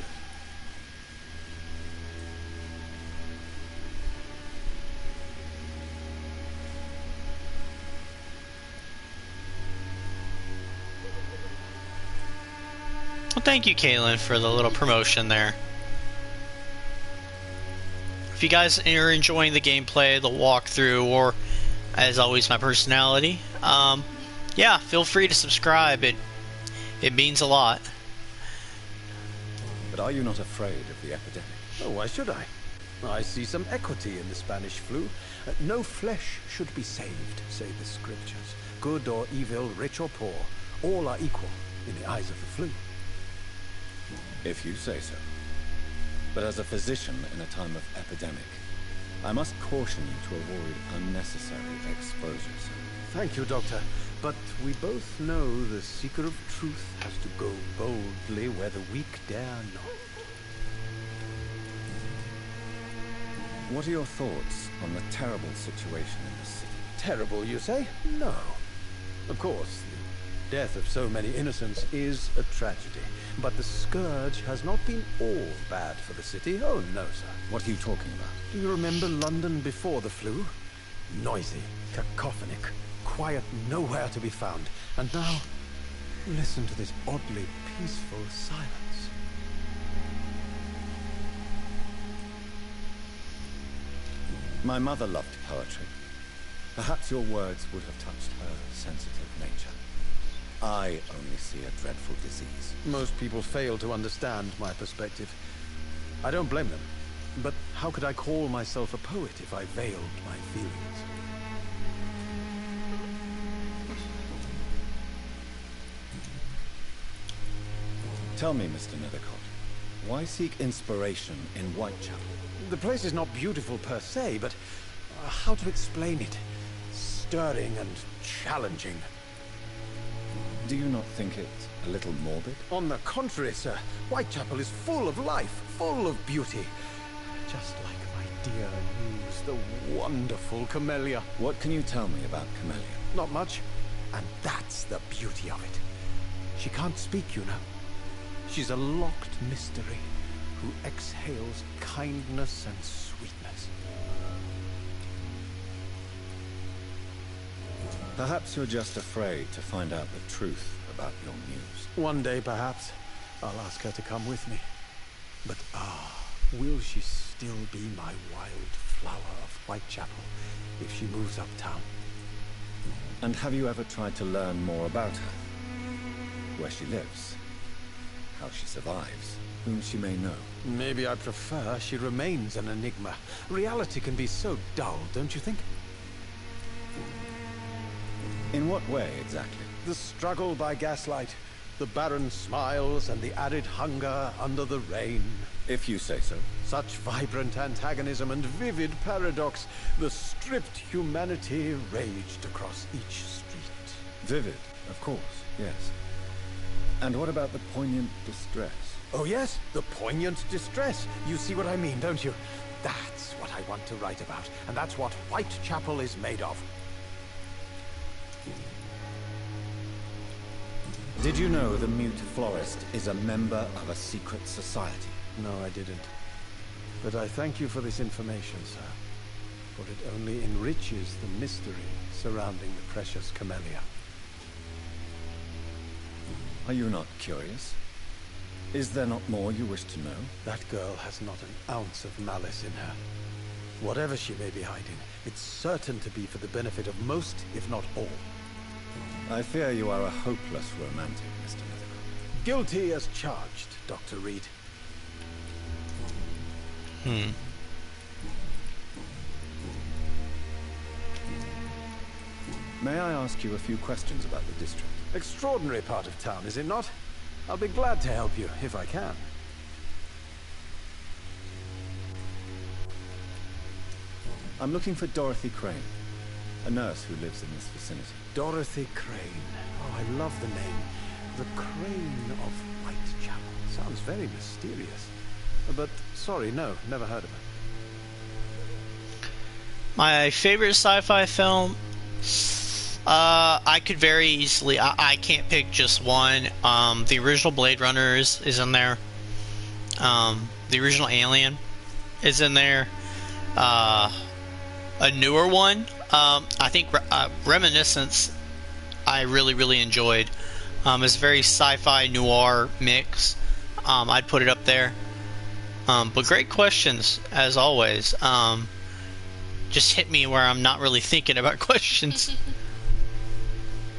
Well, thank you, Caitlin, for the little promotion there. If you guys are enjoying the gameplay, the walkthrough, or, as always, my personality, yeah, feel free to subscribe. It means a lot. But are you not afraid of the epidemic? Oh, why should I? I see some equity in the Spanish flu. No flesh should be saved, say the scriptures. Good or evil, rich or poor, all are equal in the eyes of the flu. If you say so. But as a physician in a time of epidemic, I must caution you to avoid unnecessary exposures. Thank you, Doctor. But we both know the seeker of truth has to go boldly where the weak dare not. What are your thoughts on the terrible situation in the city? Terrible, you say? No. Of course, the death of so many innocents is a tragedy. But the scourge has not been all bad for the city. Oh, no, sir. What are you talking about? Do you remember London before the flu? Noisy, cacophonic, quiet nowhere to be found. And now, listen to this oddly peaceful silence. My mother loved poetry. Perhaps your words would have touched her sensitive nature. I only see a dreadful disease. Most people fail to understand my perspective. I don't blame them. But how could I call myself a poet if I veiled my feelings? Tell me, Mr. Nethercott, why seek inspiration in Whitechapel? The place is not beautiful per se, but how to explain it? Stirring and challenging. Do you not think it a little morbid? On the contrary, sir. Whitechapel is full of life, full of beauty. Just like my dear muse, the wonderful Camellia. What can you tell me about Camellia? Not much. And that's the beauty of it. She can't speak, you know. She's a locked mystery who exhales kindness and sweetness. Perhaps you're just afraid to find out the truth about your muse. One day, perhaps, I'll ask her to come with me. But will she still be my wild flower of Whitechapel if she moves uptown? And have you ever tried to learn more about her? Where she lives? How she survives? Whom she may know? Maybe I prefer she remains an enigma. Reality can be so dull, don't you think? In what way, exactly? The struggle by gaslight, the barren smiles and the arid hunger under the rain. If you say so. Such vibrant antagonism and vivid paradox. The stripped humanity raged across each street. Vivid, of course, yes. And what about the poignant distress? Oh yes, the poignant distress. You see what I mean, don't you? That's what I want to write about, and that's what Whitechapel is made of. Did you know the mute florist is a member of a secret society? No, I didn't. But I thank you for this information, sir. For it only enriches the mystery surrounding the precious Camellia. Are you not curious? Is there not more you wish to know? That girl has not an ounce of malice in her. Whatever she may be hiding, it's certain to be for the benefit of most, if not all. I fear you are a hopeless romantic, Mr. Nethercott. Guilty as charged, Dr. Reed. May I ask you a few questions about the district? Extraordinary part of town, is it not? I'll be glad to help you, if I can. I'm looking for Dorothy Crane, a nurse who lives in this vicinity. Dorothy Crane. Oh, I love the name. The Crane of Whitechapel. Sounds very mysterious. But, sorry, no, never heard of her. My favorite sci-fi film? I could very easily... I can't pick just one. The original Blade Runner is in there. The original Alien is in there. A newer one, I think Reminiscence, I really enjoyed. It's a very sci-fi noir mix. I'd put it up there. But great questions, as always. Just hit me where I'm not really thinking about questions.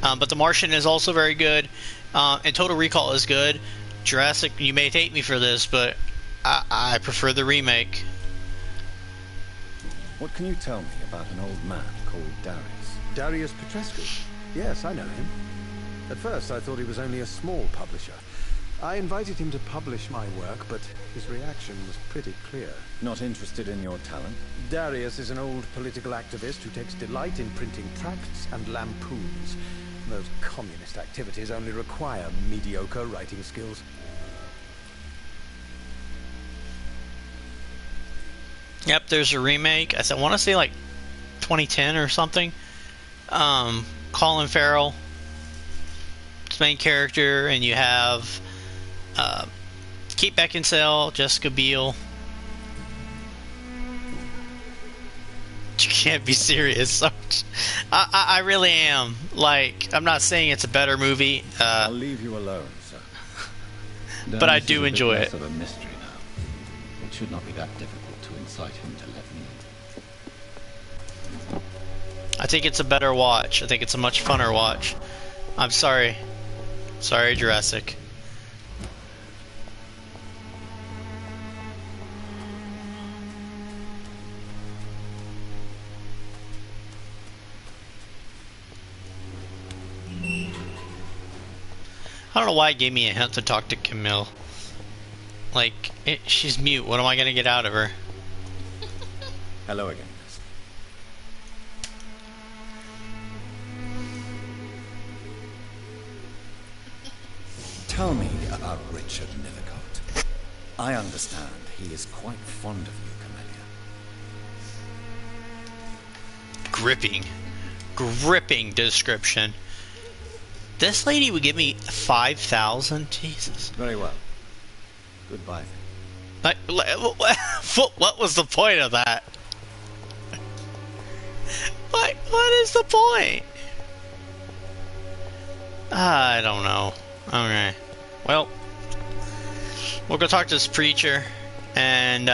But The Martian is also very good. And Total Recall is good. Jurassic, you may hate me for this, but I prefer the remake. What can you tell me about an old man called Darius? Darius Petrescu? Yes, I know him. At first, I thought he was only a small publisher. I invited him to publish my work, but his reaction was pretty clear. Not interested in your talent? Darius is an old political activist who takes delight in printing tracts and lampoons. Those communist activities only require mediocre writing skills. Yep, there's a remake. I want to say like 2010 or something. Colin Farrell, his main character, and you have Kate Beckinsale, Jessica Biel. You can't be serious. I really am. Like, I'm not saying it's a better movie. I'll leave you alone, sir. But I do enjoy it. Of a mystery now. It should not be that difficult to incite him to let me in. I think it's a better watch. I think it's a much funner watch. I'm sorry. Sorry, Jurassic. I don't know why it gave me a hint to talk to Camille. Like, she's mute. What am I going to get out of her? Hello again, miss. Tell me about Richard Nethercott. I understand he is quite fond of you, Camellia. Gripping description. This lady would give me 5,000. Jesus. Very well. Goodbye. Like, what was the point of that? What is the point? I don't know. Okay. Well, we'll go talk to this preacher, and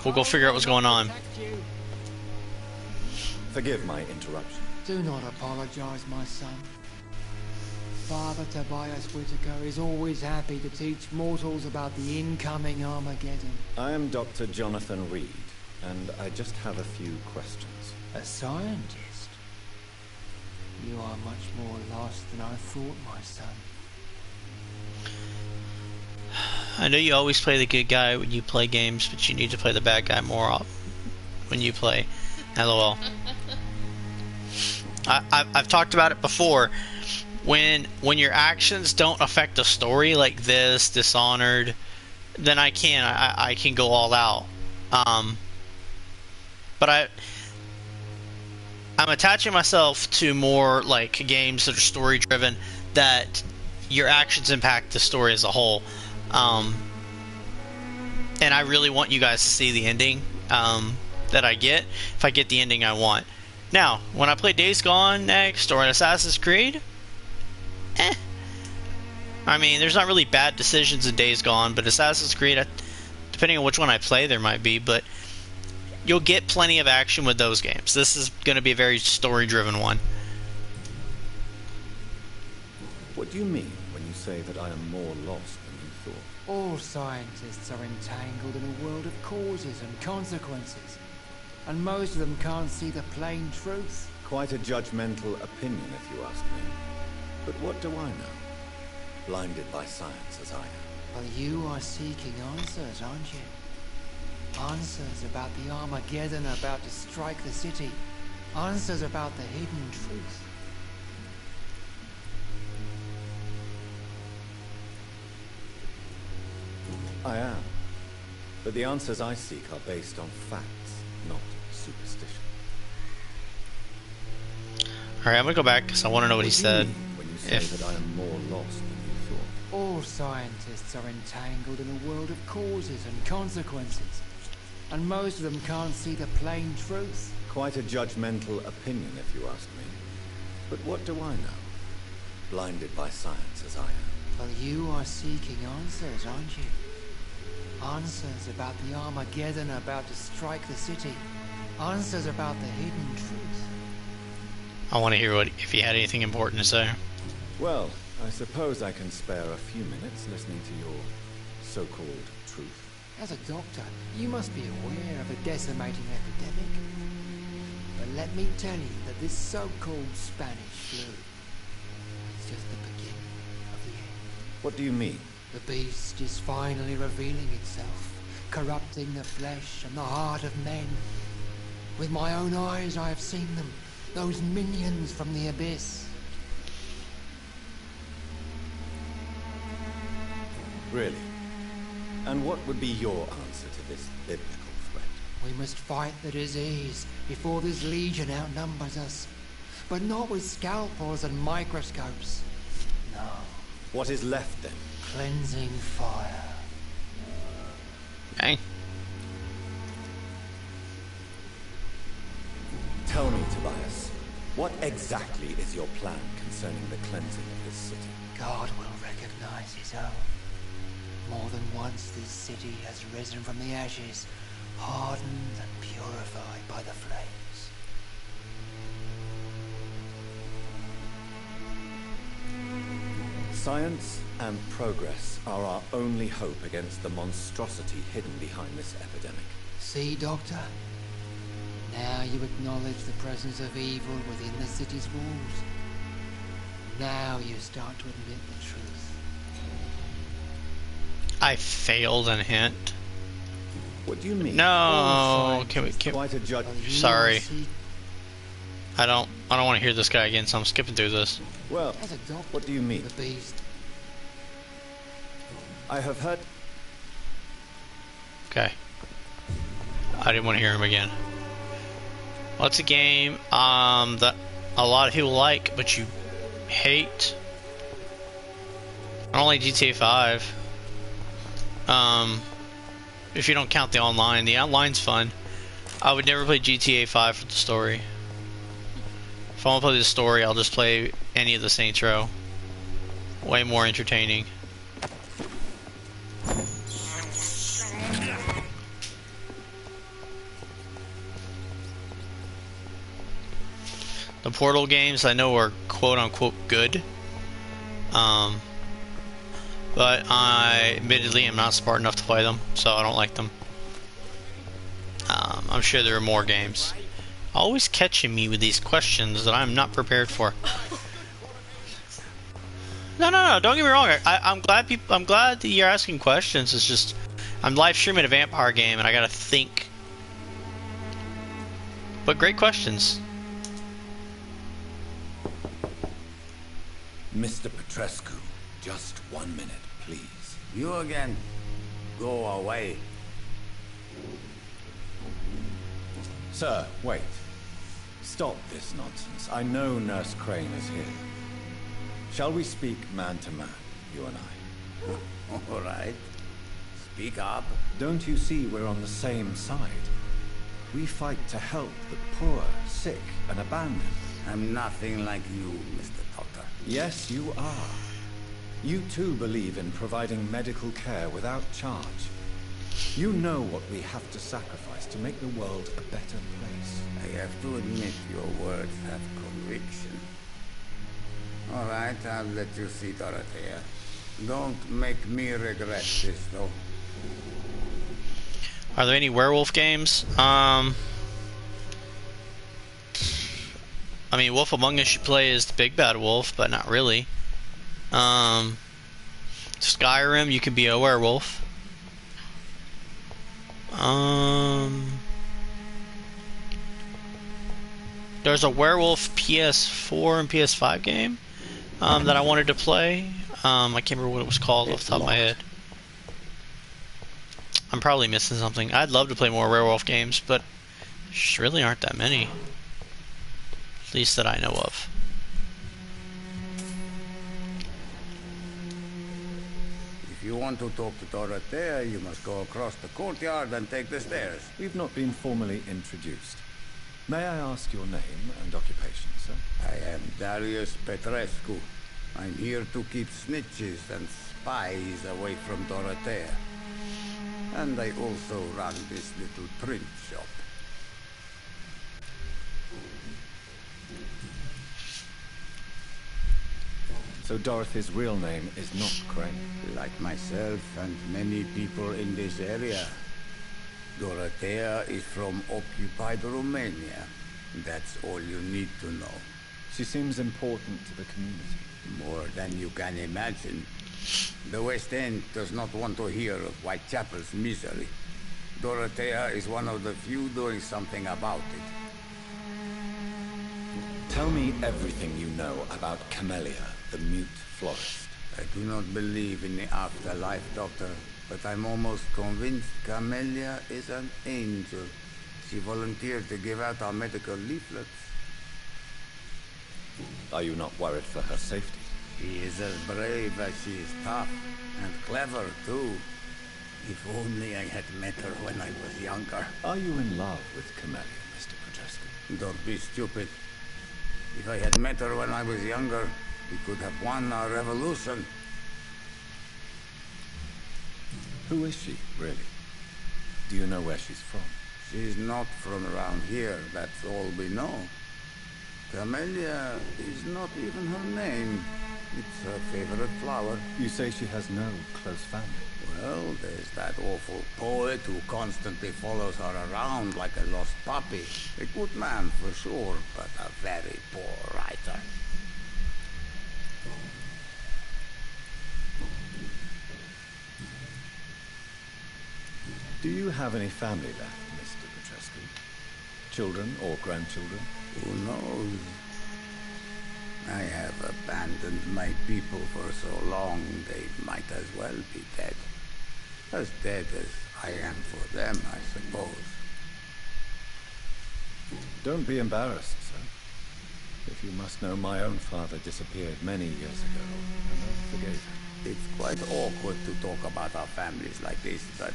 we'll go figure out what's going on. Forgive my interruption. Do not apologize, my son. Father Tobias Whitaker is always happy to teach mortals about the incoming Armageddon. I am Dr. Jonathan Reed, and I just have a few questions. A scientist? You are much more lost than I thought, my son. I know you always play the good guy when you play games, but you need to play the bad guy more often when you play. LOL. I've talked about it before. When your actions don't affect the story, like this, Dishonored, then I can go all out. But I'm attaching myself to more like games that are story driven, that your actions impact the story as a whole. And I really want you guys to see the ending that I get, if I get the ending I want. Now, when I play Days Gone next, or an Assassin's Creed, I mean, there's not really bad decisions in Days Gone, but Assassin's Creed, depending on which one I play, there might be, but you'll get plenty of action with those games. This is going to be a very story-driven one. What do you mean when you say that I am more lost than you thought? All scientists are entangled in a world of causes and consequences, and most of them can't see the plain truth. Quite a judgmental opinion, if you ask me. But what do I know? Blinded by science as I am. Well, you are seeking answers, aren't you? Answers about the Armageddon about to strike the city. Answers about the hidden truth. I am. But the answers I seek are based on facts, not superstition. Alright, I'm gonna go back because I want to know what he said. When you say that I am more lost than you thought. All scientists are entangled in a world of causes and consequences, and most of them can't see the plain truth. Quite a judgmental opinion, if you ask me. But what do I know? Blinded by science as I am. Well, you are seeking answers, aren't you? Answers about the Armageddon about to strike the city. Answers about the hidden truth. I want to hear if he had anything important to say. Well, I suppose I can spare a few minutes listening to your so-called truth. As a doctor, you must be aware of a decimating epidemic. But let me tell you that this so-called Spanish flu is just the beginning of the end. What do you mean? The beast is finally revealing itself, corrupting the flesh and the heart of men. With my own eyes I have seen them, those minions from the abyss. Really? And what would be your answer to this biblical threat? We must fight the disease before this legion outnumbers us, but not with scalpels and microscopes. What is left then? Cleansing fire. Okay. Tell me, Tobias, what exactly is your plan concerning the cleansing of this city? God will recognize his own. More than once this city has risen from the ashes, hardened and purified by the flames. Science and progress are our only hope against the monstrosity hidden behind this epidemic. See, Doctor? Now you acknowledge the presence of evil within the city's walls. Now you start to admit the truth. I failed an hint. What do you mean? No, can we? Quite a judge. Sorry, I don't want to hear this guy again, so I'm skipping through this. Well, what do you mean? The beast. I have heard. Okay. I didn't want to hear him again. Well, it's a game that a lot of people like, but you hate. I don't like GTA 5. If you don't count the online's fun. I would never play GTA 5 for the story. If I want to play the story, I'll just play any of the Saints Row. Way more entertaining. The Portal games I know are quote-unquote good. But I admittedly am not smart enough to play them, so I don't like them. I'm sure there are more games. Always catching me with these questions that I'm not prepared for. No, don't get me wrong. I'm glad that you're asking questions. It's just I'm live streaming a Vampyr game and I gotta think. But great questions. Mr. Petrescu, just 1 minute, please. You again? Go away. Sir, wait. Stop this nonsense. I know Nurse Crane is here. Shall we speak man to man, you and I? All right. Speak up. Don't you see we're on the same side? We fight to help the poor, sick, and abandoned. I'm nothing like you, Mr. Doctor. Yes, you are. You too believe in providing medical care without charge. You know what we have to sacrifice to make the world a better place. I have to admit your words have conviction. All right, I'll let you see Dorothea. Don't make me regret this, though. Are there any werewolf games? I mean, Wolf Among Us you play as the big bad wolf, but not really. Skyrim, you can be a werewolf. There's a werewolf PS4 and PS5 game that I wanted to play. I can't remember what it was called off the top of my head. I'm probably missing something. I'd love to play more werewolf games, but there really aren't that many. At least that I know of. If you want to talk to Dorothea, you must go across the courtyard and take the stairs. We've not been formally introduced. May I ask your name and occupation, sir? I am Darius Petrescu. I'm here to keep snitches and spies away from Dorothea. And I also run this little print shop. So Dorothy's real name is not Crane? Like myself and many people in this area. Dorothea is from occupied Romania. That's all you need to know. She seems important to the community. More than you can imagine. The West End does not want to hear of Whitechapel's misery. Dorothea is one of the few doing something about it. Tell me everything you know about Camellia, the mute florist. I do not believe in the afterlife, Doctor, but I'm almost convinced Camellia is an angel. She volunteered to give out our medical leaflets. Are you not worried for her safety? She is as brave as she is tough, and clever too. If only I had met her when I was younger. Are you in love with Camellia, Mr. Petrescu? Don't be stupid. If I had met her when I was younger, we could have won our revolution. Who is she, really? Do you know where she's from? She's not from around here, that's all we know. Camellia is not even her name. It's her favorite flower. You say she has no close family? Well, there's that awful poet who constantly follows her around like a lost puppy. A good man for sure, but a very poor writer. Do you have any family left, Mr. Petrescu? Children or grandchildren? Who knows? I have abandoned my people for so long, they might as well be dead. As dead as I am for them, I suppose. Don't be embarrassed, sir. If you must know, my own father disappeared many years ago, and I forgave him. It's quite awkward to talk about our families like this, but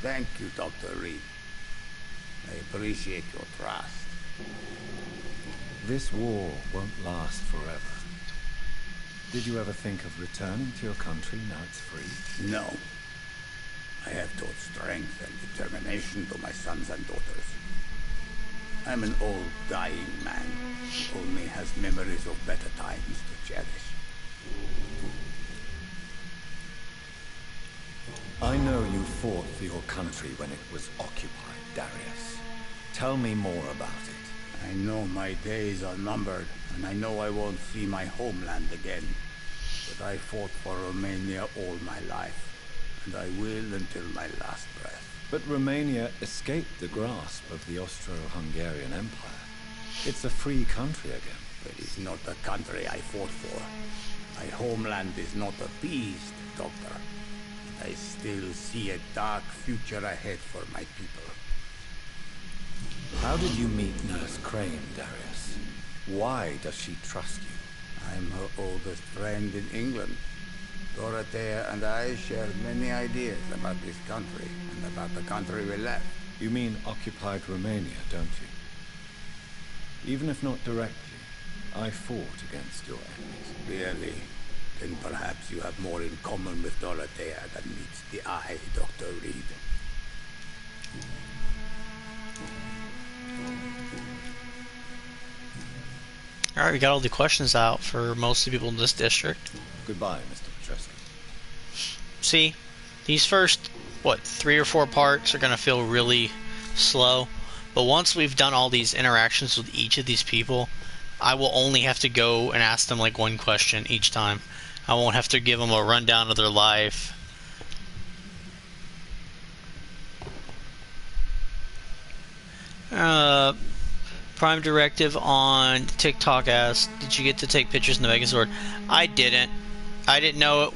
thank you, Dr. Reed. I appreciate your trust. This war won't last forever. Did you ever think of returning to your country now it's free? No. I have taught strength and determination to my sons and daughters. I'm an old, dying man who only has memories of better times to cherish. I know you fought for your country when it was occupied, Darius. Tell me more about it. I know my days are numbered, and I know I won't see my homeland again. But I fought for Romania all my life, and I will until my last breath. But Romania escaped the grasp of the Austro-Hungarian Empire. It's a free country again. It is not the country I fought for. My homeland is not appeased, Doctor. I still see a dark future ahead for my people. How did you meet Nurse Crane, Darius? Why does she trust you? I'm her oldest friend in England. Dorothea and I shared many ideas about this country and about the country we left. You mean occupied Romania, don't you? Even if not directly, I fought against your enemies. Really? Then perhaps you have more in common with Dorothea than meets the eye, Dr. Reed. Alright, we got all the questions out for most of the people in this district. Goodbye, Mr. Petrescu. See, these first, 3 or 4 parts are going to feel really slow. But once we've done all these interactions with each of these people, I will only have to go and ask them like one question each time. I won't have to give them a rundown of their life. Prime Directive on TikTok asked, did you get to take pictures in the Megazord? I didn't. I didn't know.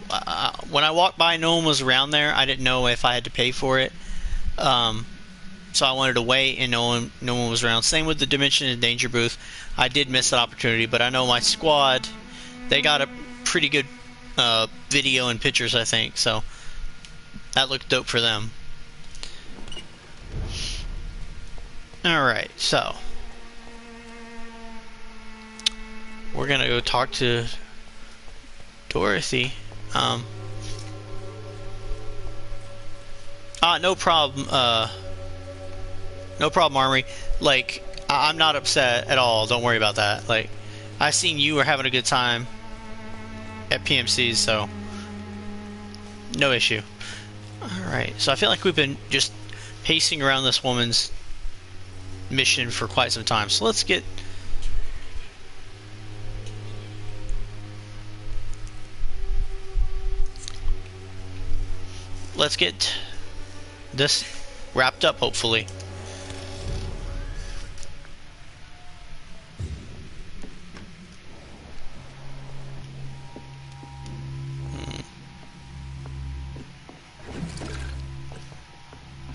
When I walked by, no one was around there. I didn't know if I had to pay for it. So I wanted to wait, and no one was around. Same with the Dimension and Danger booth. I did miss that opportunity, but I know my squad, they got a pretty good video and pictures, I think. So that looked dope for them. Alright, so we're gonna go talk to Dorothy. No problem. No problem, Armory. Like, I'm not upset at all. Don't worry about that. Like, I seen you were having a good time at PMC's, so no issue. Alright, so I feel like we've been just pacing around this woman's mission for quite some time. So let's get this wrapped up, hopefully.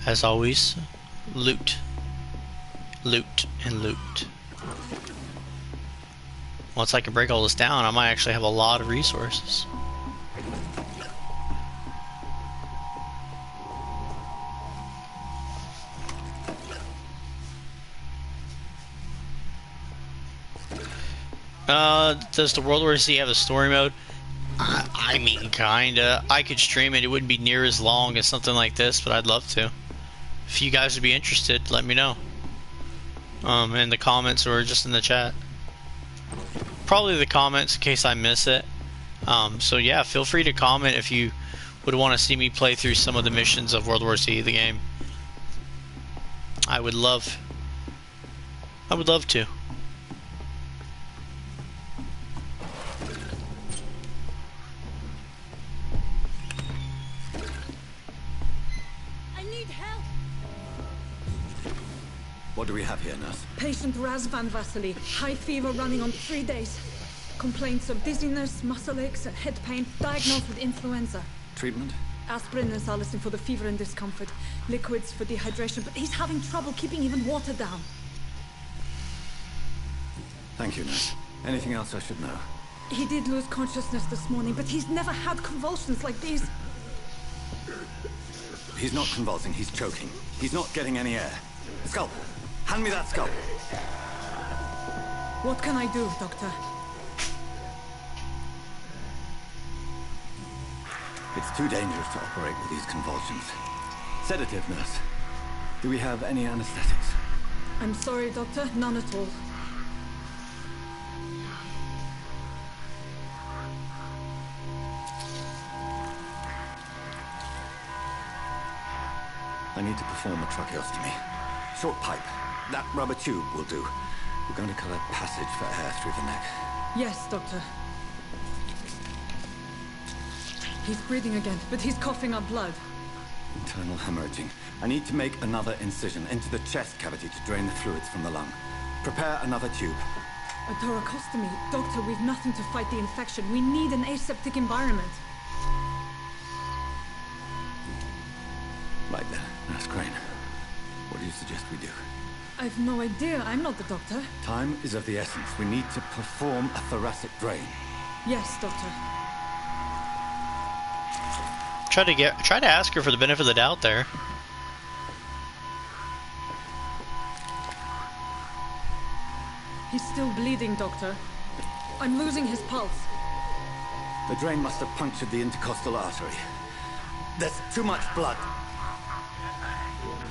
As always, loot. Loot and loot. Once I can break all this down, I might actually have a lot of resources. Does the World War Z have a story mode? I mean, kinda. I could stream it. It wouldn't be near as long as something like this, but I'd love to. If you guys would be interested, let me know. In the comments or just in the chat. Probably the comments in case I miss it. So yeah, feel free to comment if you would want to see me play through some of the missions of World War Z, the game. I would love to. What do we have here, nurse? Patient Raz van Vasily. High fever running on 3 days. Complaints of dizziness, muscle aches, and head pain. Diagnosed with influenza. Treatment? Aspirin and salicin for the fever and discomfort. Liquids for dehydration, but he's having trouble keeping even water down. Thank you, nurse. Anything else I should know? He did lose consciousness this morning, but he's never had convulsions like these. He's not convulsing, he's choking. He's not getting any air. Scalpel! Hand me that scalpel! What can I do, Doctor? It's too dangerous to operate with these convulsions. Sedative, nurse. Do we have any anesthetics? I'm sorry, Doctor. None at all. I need to perform a tracheostomy. Short pipe. That rubber tube will do. We're going to cut a passage for air through the neck. Yes, Doctor. He's breathing again, but he's coughing up blood. Internal hemorrhaging. I need to make another incision into the chest cavity to drain the fluids from the lung. Prepare another tube. A thoracostomy. Doctor, we've nothing to fight the infection. We need an aseptic environment. Right then, Nurse Crane. What do you suggest we do? I've no idea. I'm not the doctor. Time is of the essence. We need to perform a thoracic drain. Yes, Doctor. Try to ask her for the benefit of the doubt there. He's still bleeding, Doctor. I'm losing his pulse. The drain must have punctured the intercostal artery. There's too much blood.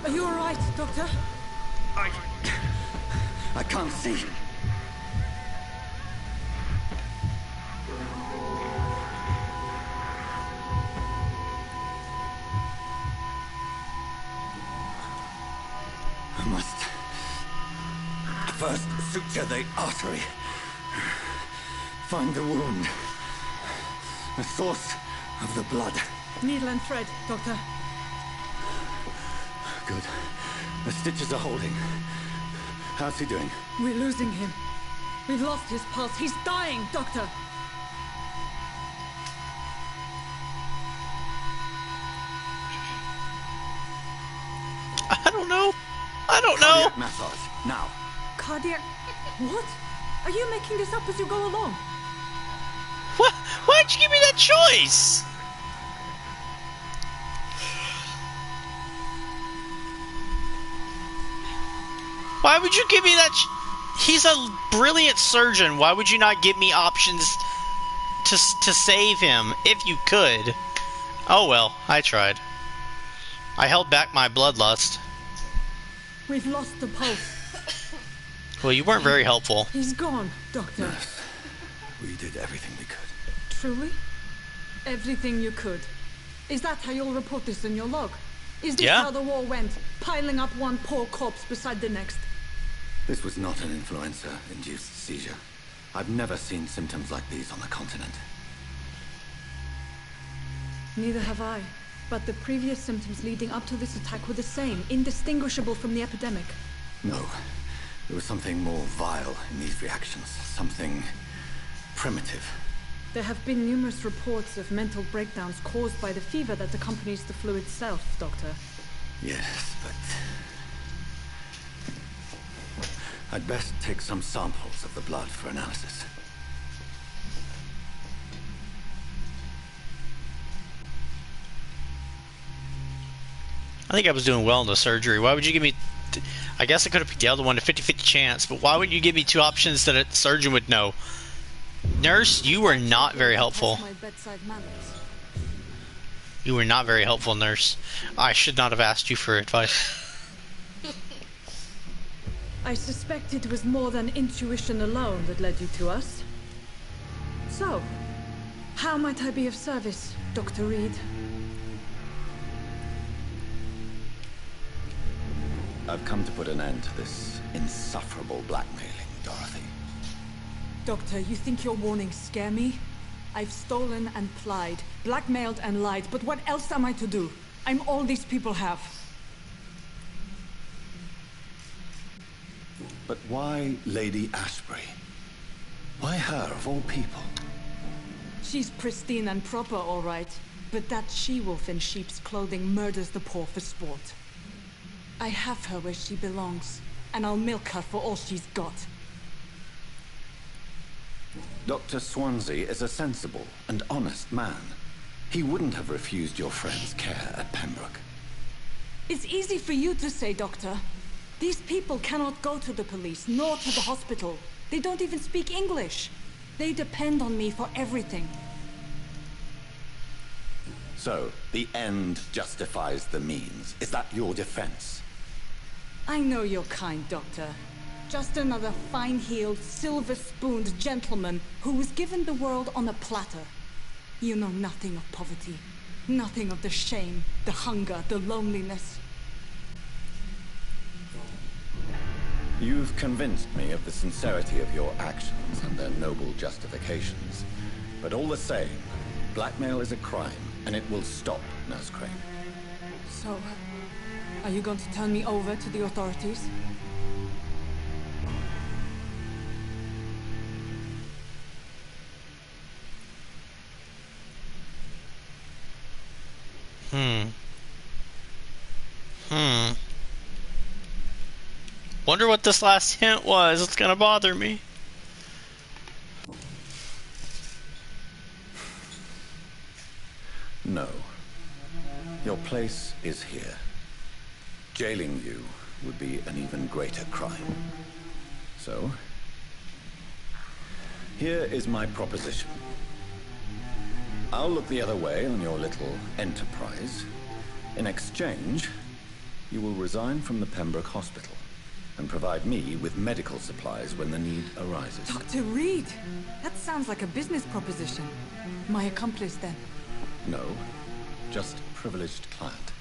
Are you all right, Doctor? I can't see. I must first suture the artery. Find the wound. The source of the blood. Needle and thread, Doctor. Good. The stitches are holding. How's he doing? We're losing him. We've lost his pulse. He's dying, Doctor. I don't know. I don't know. Cardiac massage, now. Cardiac... What? Are you making this up as you go along? What? Why'd you give me that choice? Why would you give me that? He's a brilliant surgeon. Why would you not give me options to save him if you could? Oh well, I tried. I held back my bloodlust. We've lost the pulse. Well, you weren't very helpful. He's gone, Doctor. Nurse, we did everything we could. Truly? Everything you could. Is that how you'll report this in your log? Is this how the war went? Piling up one poor corpse beside the next? This was not an influenza-induced seizure. I've never seen symptoms like these on the continent. Neither have I. But the previous symptoms leading up to this attack were the same, indistinguishable from the epidemic. No. There was something more vile in these reactions. Something primitive. There have been numerous reports of mental breakdowns caused by the fever that accompanies the flu itself, Doctor. Yes, but... I'd best take some samples of the blood for analysis. think I was doing well in the surgery. Why would you give me... I guess I could have picked the other one, a 50-50 chance, but why would you give me two options that a surgeon would know? Nurse, you were not very helpful. You were not very helpful, nurse. I should not have asked you for advice. I suspect it was more than intuition alone that led you to us. So, how might I be of service, Dr. Reed? I've come to put an end to this insufferable blackmailing, Dorothy. Doctor, you think your warnings scare me? I've stolen and plied, blackmailed and lied, but what else am I to do? I'm all these people have. But why Lady Ashbury? Why her, of all people? She's pristine and proper, all right. But that she-wolf in sheep's clothing murders the poor for sport. I have her where she belongs, and I'll milk her for all she's got. Dr. Swansea is a sensible and honest man. He wouldn't have refused your friend's care at Pembroke. It's easy for you to say, Doctor. These people cannot go to the police, nor to the hospital. They don't even speak English. They depend on me for everything. So, the end justifies the means. Is that your defense? I know you're kind, Doctor. Just another fine-heeled, silver-spooned gentleman who was given the world on a platter. You know nothing of poverty. Nothing of the shame, the hunger, the loneliness. You've convinced me of the sincerity of your actions and their noble justifications. But all the same, blackmail is a crime, and it will stop, Nurse Crane. So, are you going to turn me over to the authorities? Wonder what this last hint was. It's gonna bother me. No. Your place is here. Jailing you would be an even greater crime. So, here is my proposition. I'll look the other way on your little enterprise. In exchange, you will resign from the Pembroke Hospital and provide me with medical supplies when the need arises. Dr. Reed! That sounds like a business proposition. My accomplice, then? No, just privileged client.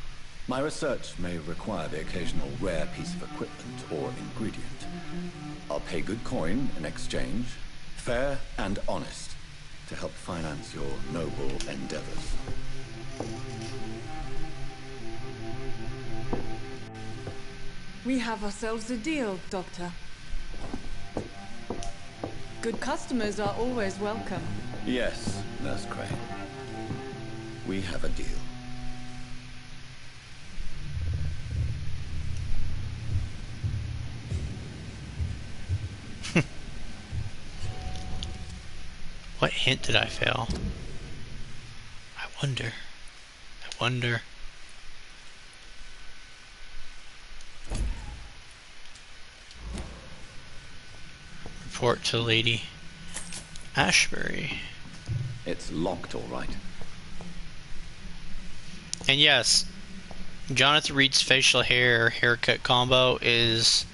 My research may require the occasional rare piece of equipment or ingredient. I'll pay good coin in exchange, fair and honest, to help finance your noble endeavors. We have ourselves a deal, Doctor. Good customers are always welcome. Yes, Nurse Crane. We have a deal. What hint did I fail? I wonder. Report to Lady Ashbury. It's locked, all right. And yes, Jonathan Reed's facial haircut combo is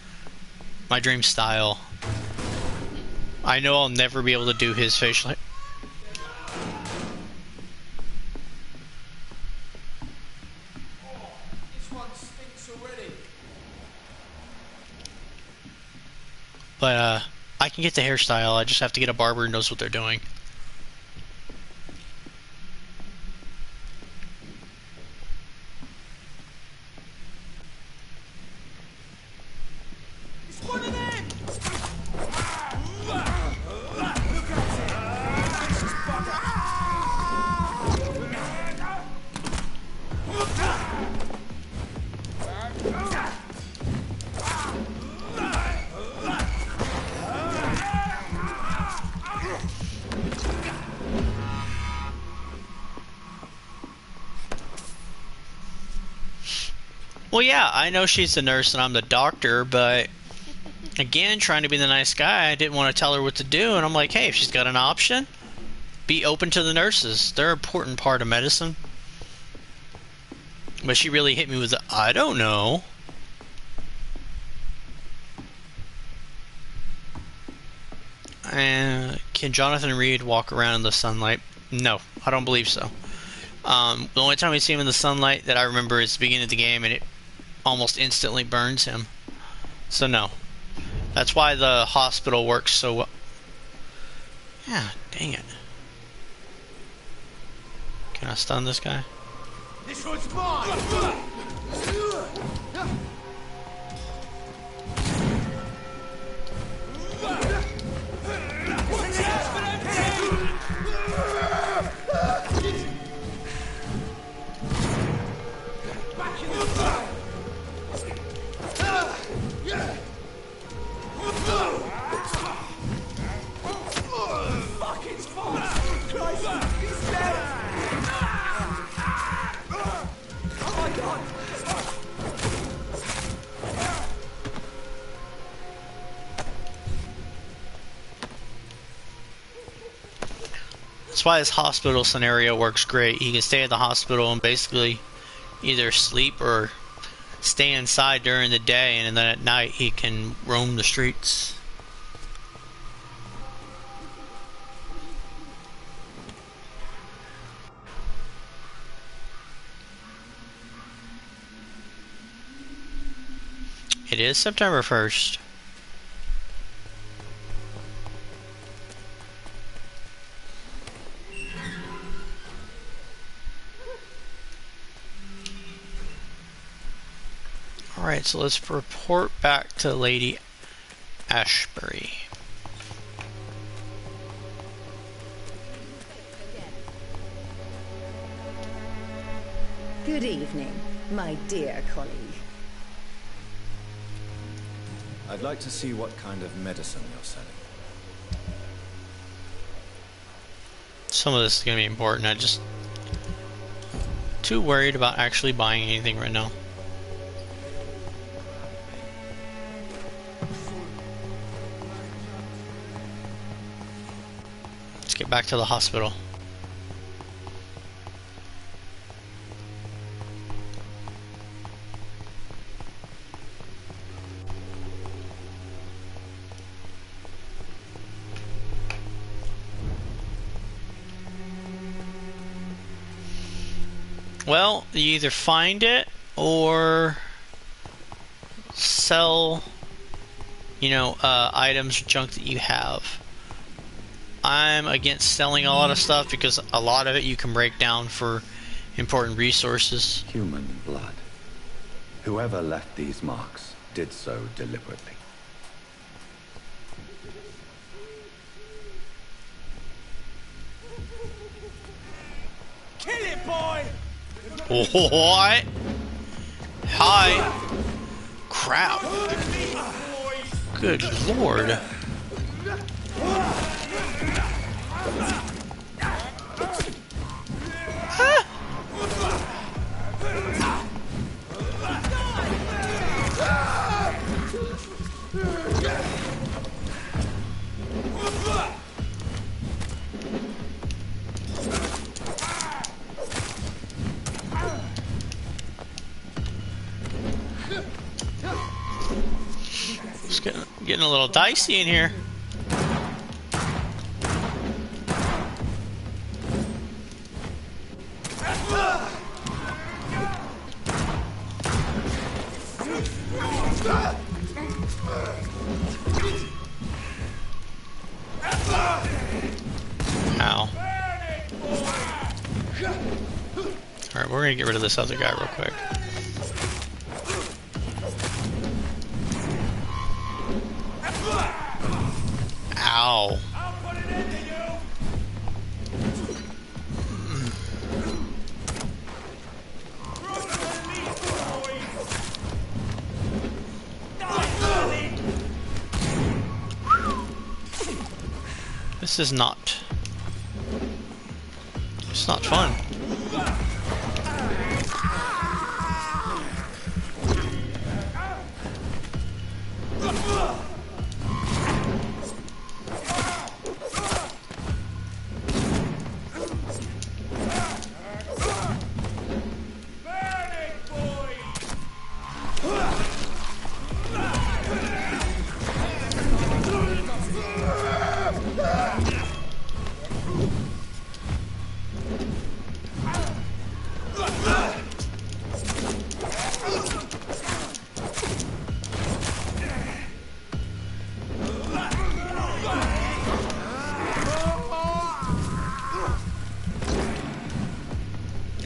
my dream style. I know I'll never be able to do his facial hair. This one stinks already. But I can get the hairstyle. I just have to get a barber who knows what they're doing. It's one of them! Well, yeah, I know she's the nurse and I'm the doctor, but again, trying to be the nice guy, I didn't want to tell her what to do, and I'm like, hey, if she's got an option, be open to the nurses. They're an important part of medicine. But she really hit me with the, I don't know. And can Jonathan Reed walk around in the sunlight? No, I don't believe so. The only time we see him in the sunlight that I remember is the beginning of the game, and it almost instantly burns him. So no. That's why the hospital works so well. Yeah, dang it. Can I stun this guy? This one's mine! That's why this hospital scenario works great. He can stay at the hospital and basically either sleep or stay inside during the day, and then at night he can roam the streets. It is September 1st. Alright, so let's report back to Lady Ashbury. Good evening, my dear colleague. I'd like to see what kind of medicine you're selling. Some of this is going to be important. I'm just too worried about actually buying anything right now. Let's get back to the hospital. Well, you either find it or sell, items or junk that you have. I'm against selling a lot of stuff because a lot of it you can break down for important resources. Human blood. Whoever left these marks did so deliberately. Kill it, boy! What? Hi. Crap. Good lord. Ah. It's getting a little dicey in here. Ow. Alright, we're gonna get rid of this other guy real quick. Ow. This is not... It's not fun.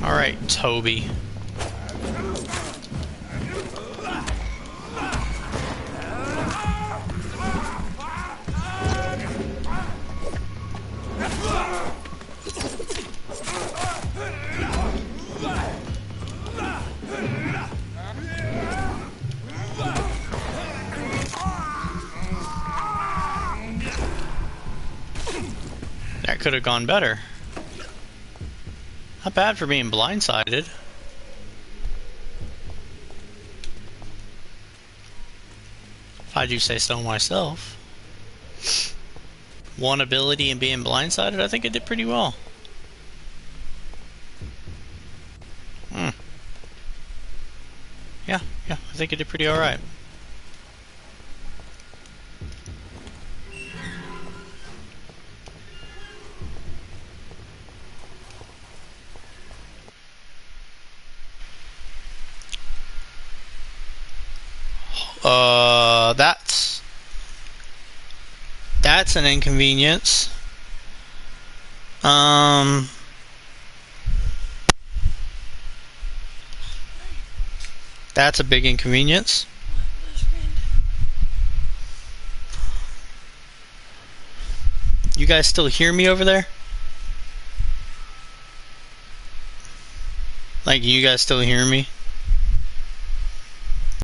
Alright, Toby. That could have gone better. Not bad for being blindsided. If I do say so myself. One ability in being blindsided, I think I did pretty well. Yeah, I think I did pretty alright. That's an inconvenience. That's a big inconvenience. You guys still hear me over there? Like, you guys still hear me?